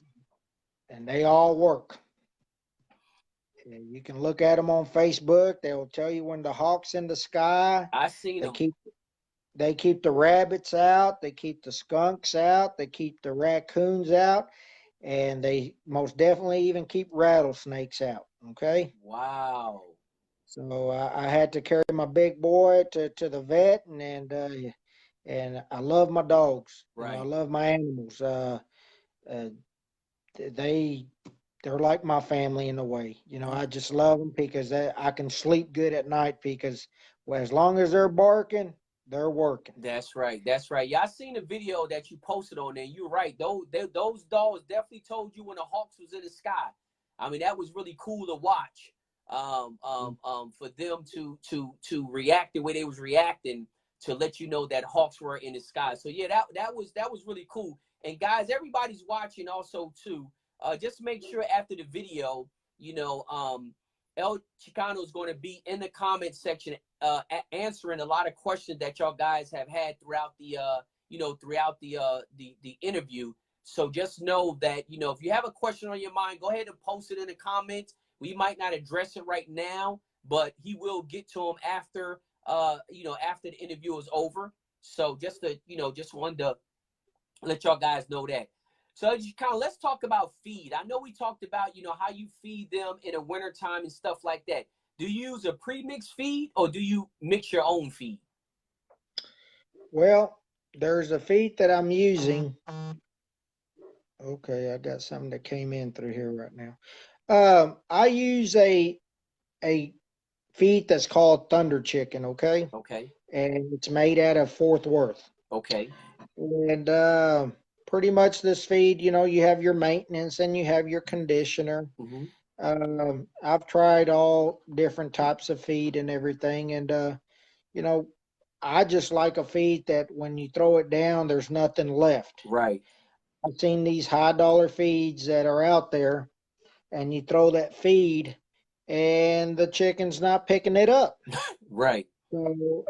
and they all work. And you can look at them on Facebook. They'll tell you when the hawk's in the sky. I seen They them. keep the rabbits out. They keep the skunks out. They keep the raccoons out. And they most definitely even keep rattlesnakes out. Okay. Wow. So I had to carry my big boy to the vet, and I love my dogs. You know, I Right. love my animals. Uh, they they're like my family in a way. You know, I just love them because I can sleep good at night because well, as long as they're barking, they're working. That's right. That's right. Yeah, I seen the video that you posted on there. You're right. Those dogs definitely told you when the hawks was in the sky. I mean, that was really cool to watch. For them to react the way they was reacting to let you know that hawks were in the sky. So yeah, that was really cool. And guys, everybody's watching also too. Just make sure after the video, you know, El Chicano is going to be in the comment section, answering a lot of questions that y'all guys have had throughout the, throughout the interview. So just know that, you know, if you have a question on your mind, go ahead and post it in the comments. We might not address it right now, but he will get to them after, after the interview is over. So just to, just wanted to let y'all guys know that. So let's talk about feed. I know we talked about, how you feed them in the wintertime and stuff like that. Do you use a pre-mixed feed or do you mix your own feed? Well, there's a feed that I'm using. Okay, I got something that came in through here right now. I use a feed that's called Thunder Chicken, okay? Okay. And it's made out of Fort Worth. Okay. And pretty much this feed, you have your maintenance and you have your conditioner. I've tried all different types of feed and everything, and I just like a feed that when you throw it down, there's nothing left. Right. I've seen these high dollar feeds that are out there, and you throw that feed, and the chicken's not picking it up. Right. So,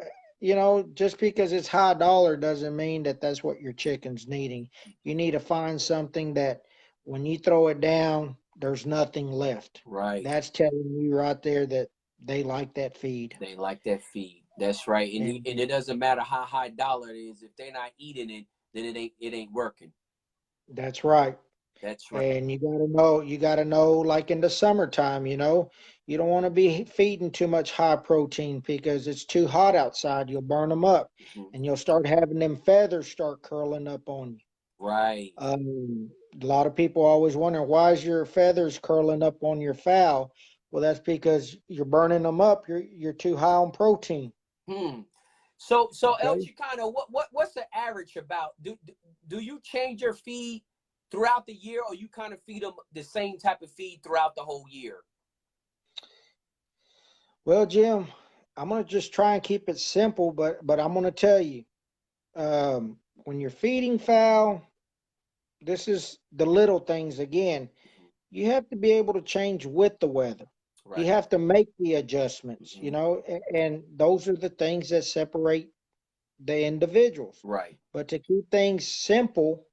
just because it's high dollar doesn't mean that that's what your chicken's needing. You need to find something that when you throw it down, there's nothing left. Right. That's telling you right there that they like that feed. They like that feed. That's right. And it doesn't matter how high dollar it is. If they're not eating it, then it ain't working. That's right. That's right. And you gotta know, like in the summertime, you don't want to be feeding too much high protein because it's too hot outside. You'll burn them up, and you'll start having them feathers start curling up on you. Right. A lot of people always wonder, why is your feathers curling up on your fowl? Well, that's because you're burning them up. You're too high on protein. So Okay. El Chicano, what's the average about? Do you change your feed throughout the year, or you kind of feed them the same type of feed throughout the whole year? Well, Jim, I'm gonna just try and keep it simple, but I'm gonna tell you, when you're feeding fowl, this is the little things again. You have to be able to change with the weather. Right. You have to make the adjustments, and those are the things that separate the individuals. Right. But to keep things simple,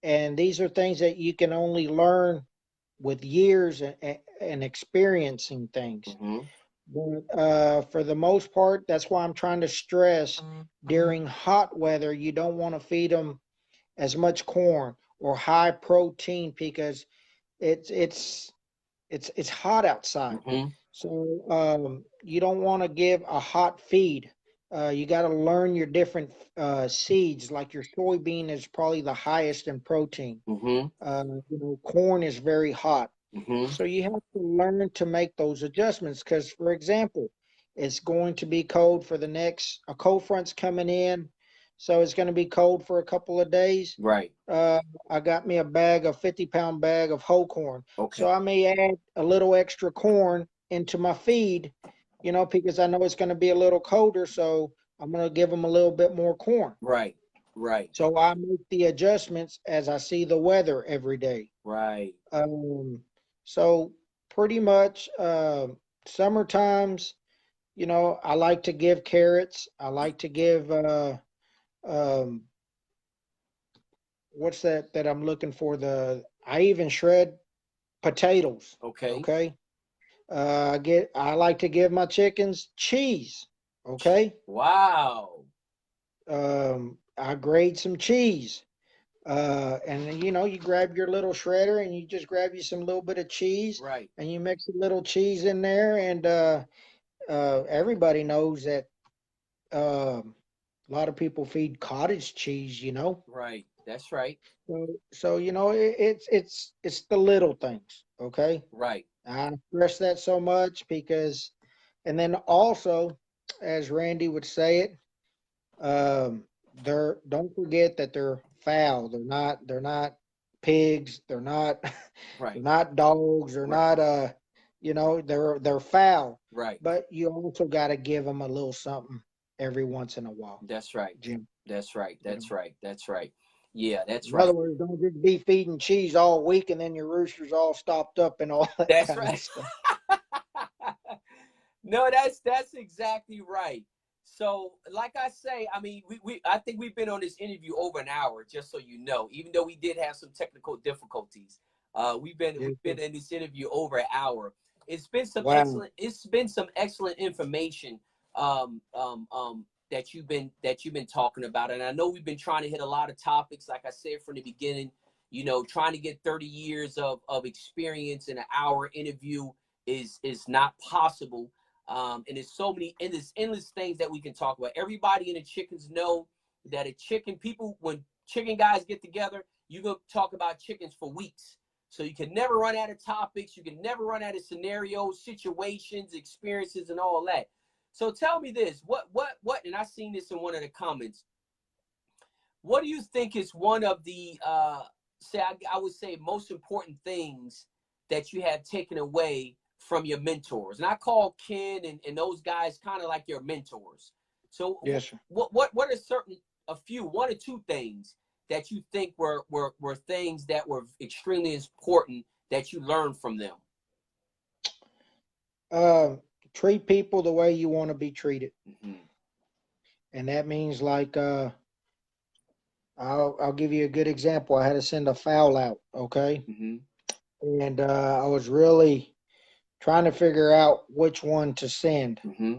and these are things that you can only learn with years and experiencing things. But for the most part, that's why I'm trying to stress during hot weather, you don't want to feed them as much corn or high protein because it's hot outside. So you don't want to give a hot feed. You got to learn your different seeds. Like your soybean is probably the highest in protein. Corn is very hot. So you have to learn to make those adjustments because, for example, it's going to be cold for a cold front's coming in. So it's going to be cold for a couple of days. Right. I got me a 50-pound bag of whole corn. Okay. So I may add a little extra corn into my feed, because I know it's going to be a little colder. So I'm going to give them a little bit more corn. Right. Right. So I make the adjustments as I see the weather every day. Right. So pretty much summer times, I like to give carrots. I like to give what's that I'm looking for? I even shred potatoes. Okay. Okay. I like to give my chickens cheese. Okay. Wow. I grate some cheese. And then, you grab your little shredder and you just grab you some little bit of cheese. Right. And you mix a little cheese in there. And everybody knows that a lot of people feed cottage cheese, Right. That's right. So it's the little things, okay? Right. I stress that so much because, and then also, as Randy would say it, don't forget that they're fowl. They're not pigs. They're not right. They're not dogs. They're not they're fowl. Right. But you also got to give them a little something every once in a while. That's right, Jim. That's right. That's right. That's right. Yeah, that's In other right. words, don't just be feeding cheese all week and then your rooster's all stopped up and all that That's kind of right. stuff. No, that's exactly right. So, like I say, I mean, I think we've been on this interview over an hour, just so you know. Even though we did have some technical difficulties, Yes, we've been in this interview over an hour. wow. It's been some excellent information that you've been talking about, and I know we've been trying to hit a lot of topics. Like I said from the beginning, you know, trying to get 30 years of experience in an hour interview is not possible. And there's so many endless things that we can talk about. Everybody in the chickens know that when chicken guys get together, you go talk about chickens for weeks. So you can never run out of topics. You can never run out of scenarios, situations, experiences, and all that. So tell me this: and I seen this in one of the comments. What do you think is one of the I would say most important things that you have taken away from your mentors? And I call Ken and those guys kind of like your mentors. So Yes, sir. what are one or two things that you think were things that were extremely important that you learned from them? Uh, Treat people the way you want to be treated. Mm-hmm. And that means like I'll give you a good example. I had to send a foul out, okay? Mm-hmm. And I was really trying to figure out which one to send. Mm-hmm.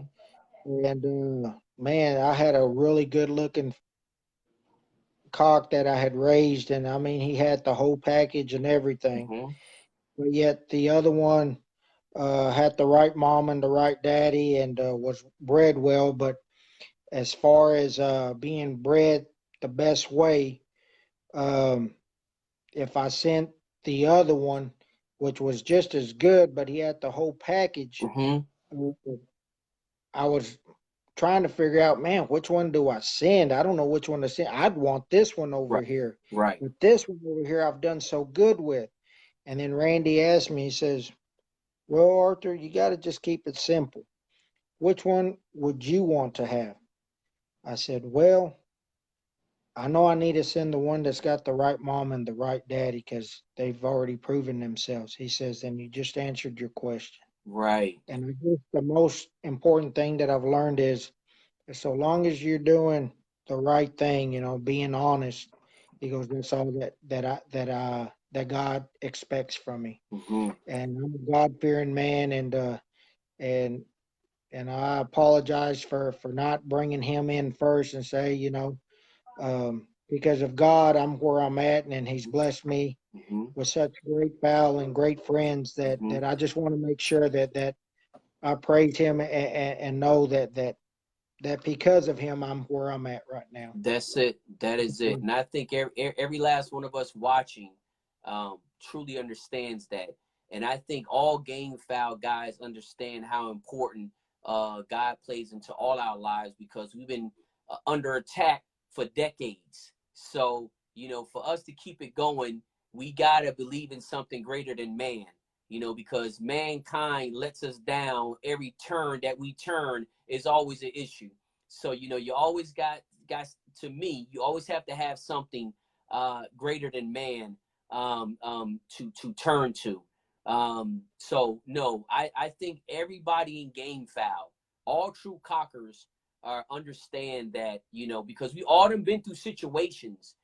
And man, I had a really good looking cock that I had raised, and I mean he had the whole package and everything. Mm-hmm. But yet the other one had the right mom and the right daddy and was bred well. But as far as being bred the best way, um, if I sent the other one, which was just as good, but he had the whole package, Mm-hmm. I was trying to figure out, man, which one do I send? I don't know which one to send. I'd want this one over Right. here, Right. but this one over here I've done so good with. And then Randy asked me, he says, well, Arthur, you got to just keep it simple. Which one would you want to have? I said, well, I know I need to send the one that's got the right mom and the right daddy because they've already proven themselves. He says, then you just answered your question. Right. And I guess the most important thing that I've learned is so long as you're doing the right thing, you know, being honest, he goes, that's all that God expects from me. Mm-hmm. And I'm a God fearing man, and and I apologize for not bringing him in first and say, you know, because of God, I'm where I'm at, and He's blessed me Mm-hmm. with such great pal and great friends Mm-hmm. that I just want to make sure that I praise Him and know that because of Him, I'm where I'm at right now. That's it. That is it. And I think every last one of us watching truly understands that. And I think all game foul guys understand how important God plays into all our lives because we've been under attack for decades. So, you know, for us to keep it going, we got to believe in something greater than man, you know, because mankind lets us down. Every turn that we turn is always an issue. So, you know, you always guys, to me, you always have to have something greater than man to turn to. So no, I think everybody in game foul, all true cockers understand that, you know, because we all done been through situations,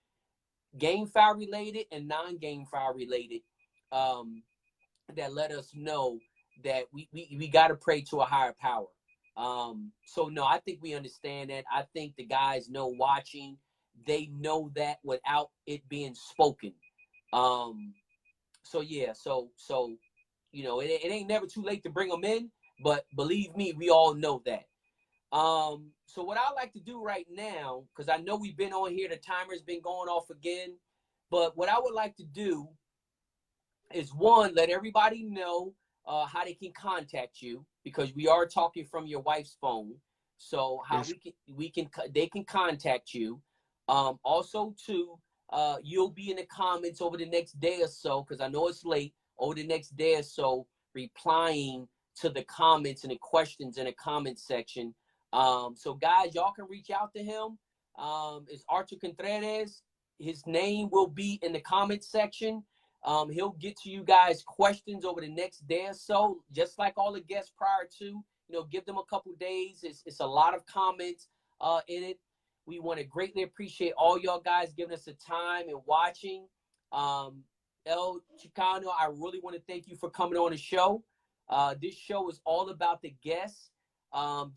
game foul related and non-game foul related, um, that let us know that we got to pray to a higher power. So no, I think we understand that. I think the guys know watching, they know that without it being spoken. Um, so yeah, so you know, it ain't never too late to bring them in, but believe me, we all know that. So what I like to do right now, because I know we've been on here, the timer's been going off again, but what I would like to do is one, let everybody know how they can contact you because we are talking from your wife's phone. So how Yes. they can contact you. Also, two, you'll be in the comments over the next day or so because I know it's late. Over the next day or so, replying to the comments and the questions in the comment section. So guys, y'all can reach out to him. It's Arthur Contreras. his name will be in the comment section. He'll get to you guys questions over the next day or so, just like all the guests prior to. You know, give them a couple days. It's a lot of comments in it. We want to greatly appreciate all y'all guys giving us the time and watching. El Chicano, I really want to thank you for coming on the show. This show is all about the guests,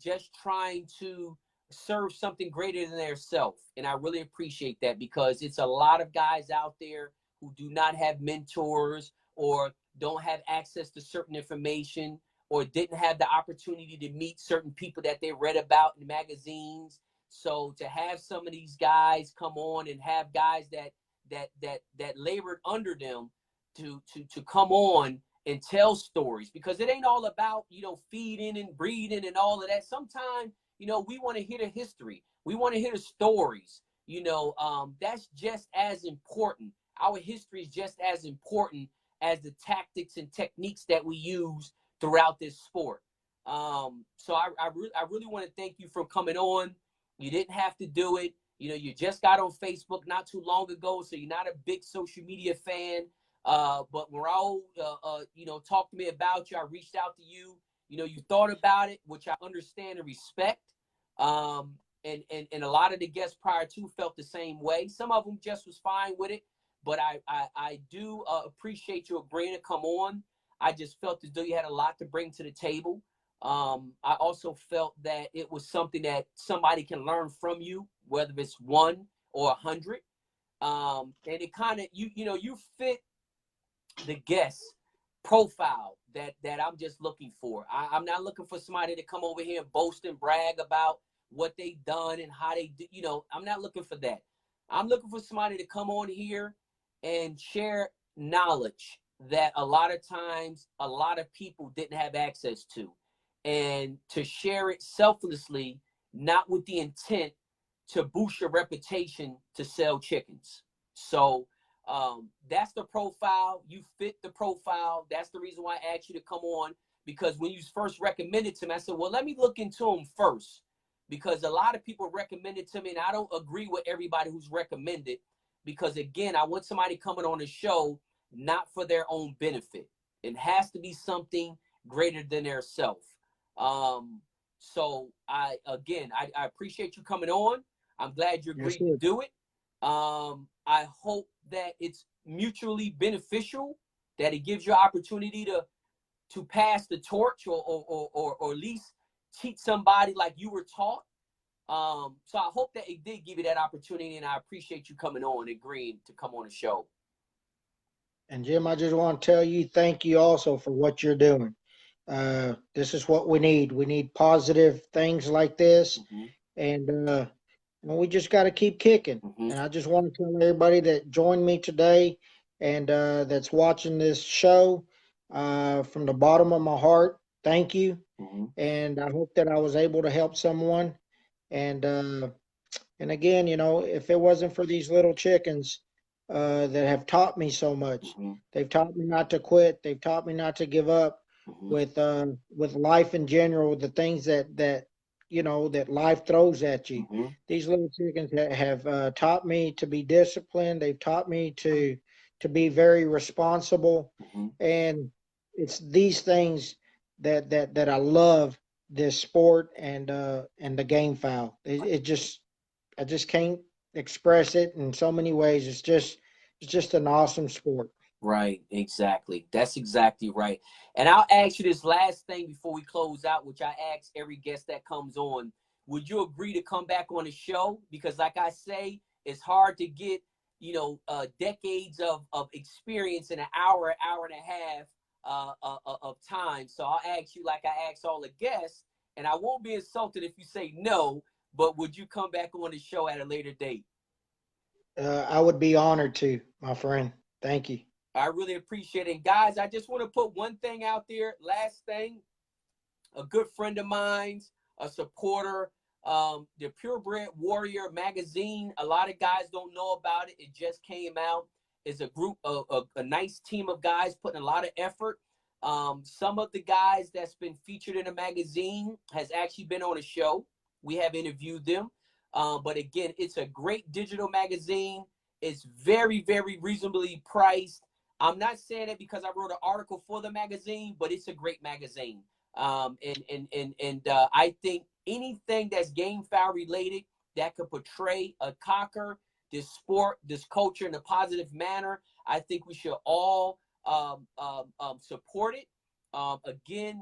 just trying to serve something greater than their self. And I really appreciate that, because it's a lot of guys out there who do not have mentors or don't have access to certain information or didn't have the opportunity to meet certain people that they read about in magazines. So to have some of these guys come on and have guys that labored under them to come on and tell stories, because it ain't all about, you know, feeding and breeding and all of that. Sometimes, you know, we want to hear the history. We want to hear the stories. You know, that's just as important. Our history is just as important as the tactics and techniques that we use throughout this sport. So I really want to thank you for coming on. You didn't have to do it. You know, you just got on Facebook not too long ago, so you're not a big social media fan. But Raul, you know, talked to me about you. I reached out to you. You know, you thought about it, which I understand and respect. And a lot of the guests prior to felt the same way. Some of them just was fine with it. But I do appreciate you agreeing to come on. I just felt as though you had a lot to bring to the table. I also felt that it was something that somebody can learn from you, whether it's 1 or 100. And it kind of, you know, you fit the guest profile that I'm just looking for. I'm not looking for somebody to come over here and boast and brag about what they done and how they do. You know, I'm not looking for that. I'm looking for somebody to come on here and share knowledge that a lot of times a lot of people didn't have access to, and to share it selflessly, not with the intent to boost your reputation to sell chickens. So that's the profile. You fit the profile. That's the reason why I asked you to come on, because when you first recommended to me, I said, well, let me look into them first, because a lot of people recommended to me, and I don't agree with everybody who's recommended, because again, I want somebody coming on the show not for their own benefit. It has to be something greater than their self. So I appreciate you coming on. I'm glad you agreed to do it. I hope that it's mutually beneficial, that it gives you opportunity to pass the torch or at least teach somebody like you were taught. So I hope that it did give you that opportunity, and I appreciate you coming on, agreeing to come on the show. And Jim, I just want to tell you, thank you also for what you're doing. This is what we need. We need positive things like this. Mm-hmm. And we just got to keep kicking. Mm-hmm. And I just want to tell everybody that joined me today and that's watching this show, from the bottom of my heart, thank you. Mm-hmm. And I hope that I was able to help someone. And again, you know, if it wasn't for these little chickens that have taught me so much, Mm-hmm. they've taught me not to quit. They've taught me not to give up. Mm-hmm. With life in general, the things that you know that life throws at you. Mm-hmm. These little chickens have taught me to be disciplined. They've taught me to be very responsible, Mm-hmm. and it's these things that I love this sport and the game foul. It just I just can't express it in so many ways. It's just an awesome sport. Right, exactly. That's exactly right. And I'll ask you this last thing before we close out, which I ask every guest that comes on. Would you agree to come back on the show? Because like I say, it's hard to get, you know, decades of experience in an hour and a half of time. So I'll ask you like I ask all the guests, and I won't be insulted if you say no, but would you come back on the show at a later date? I would be honored to, my friend. Thank you. I really appreciate it. Guys, I just want to put one thing out there. Last thing, a good friend of mine's, a supporter, the Purebred Warrior magazine. A lot of guys don't know about it. It just came out. It's a group of a nice team of guys putting a lot of effort. Some of the guys that's been featured in the magazine has actually been on a show. We have interviewed them. But again, it's a great digital magazine. It's very, very reasonably priced. I'm not saying it because I wrote an article for the magazine, but it's a great magazine. I think anything that's gamefowl related that could portray a cocker, this sport, this culture in a positive manner, I think we should all support it. Again,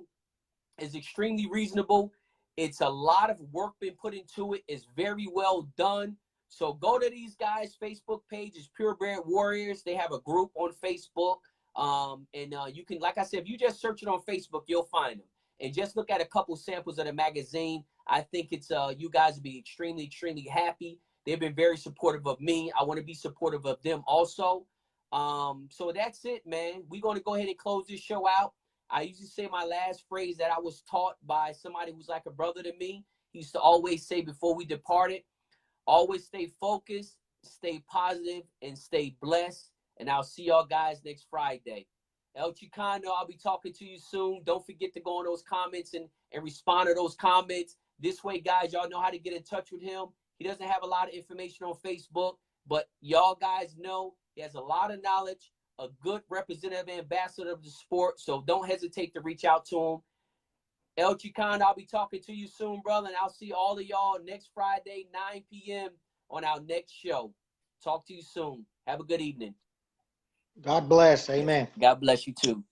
it's extremely reasonable. It's a lot of work been put into it. It's very well done. So go to these guys' Facebook page. It's Purebred Warriors. They have a group on Facebook. You can, like I said, if you just search it on Facebook, you'll find them. And just look at a couple samples of the magazine. I think it's you guys will be extremely, extremely happy. They've been very supportive of me. I want to be supportive of them also. So that's it, man. We're going to go ahead and close this show out. I usually say my last phrase that I was taught by somebody who's like a brother to me. He used to always say before we departed, always stay focused, stay positive, and stay blessed. And I'll see y'all guys next Friday. El Chicano, I'll be talking to you soon. Don't forget to go in those comments and respond to those comments. This way, guys, y'all know how to get in touch with him. He doesn't have a lot of information on Facebook, but y'all guys know he has a lot of knowledge, a good representative ambassador of the sport, so don't hesitate to reach out to him. El Chicano, I'll be talking to you soon, brother, and I'll see all of y'all next Friday, 9 p.m. on our next show. Talk to you soon. Have a good evening. God bless. Amen. God bless you too.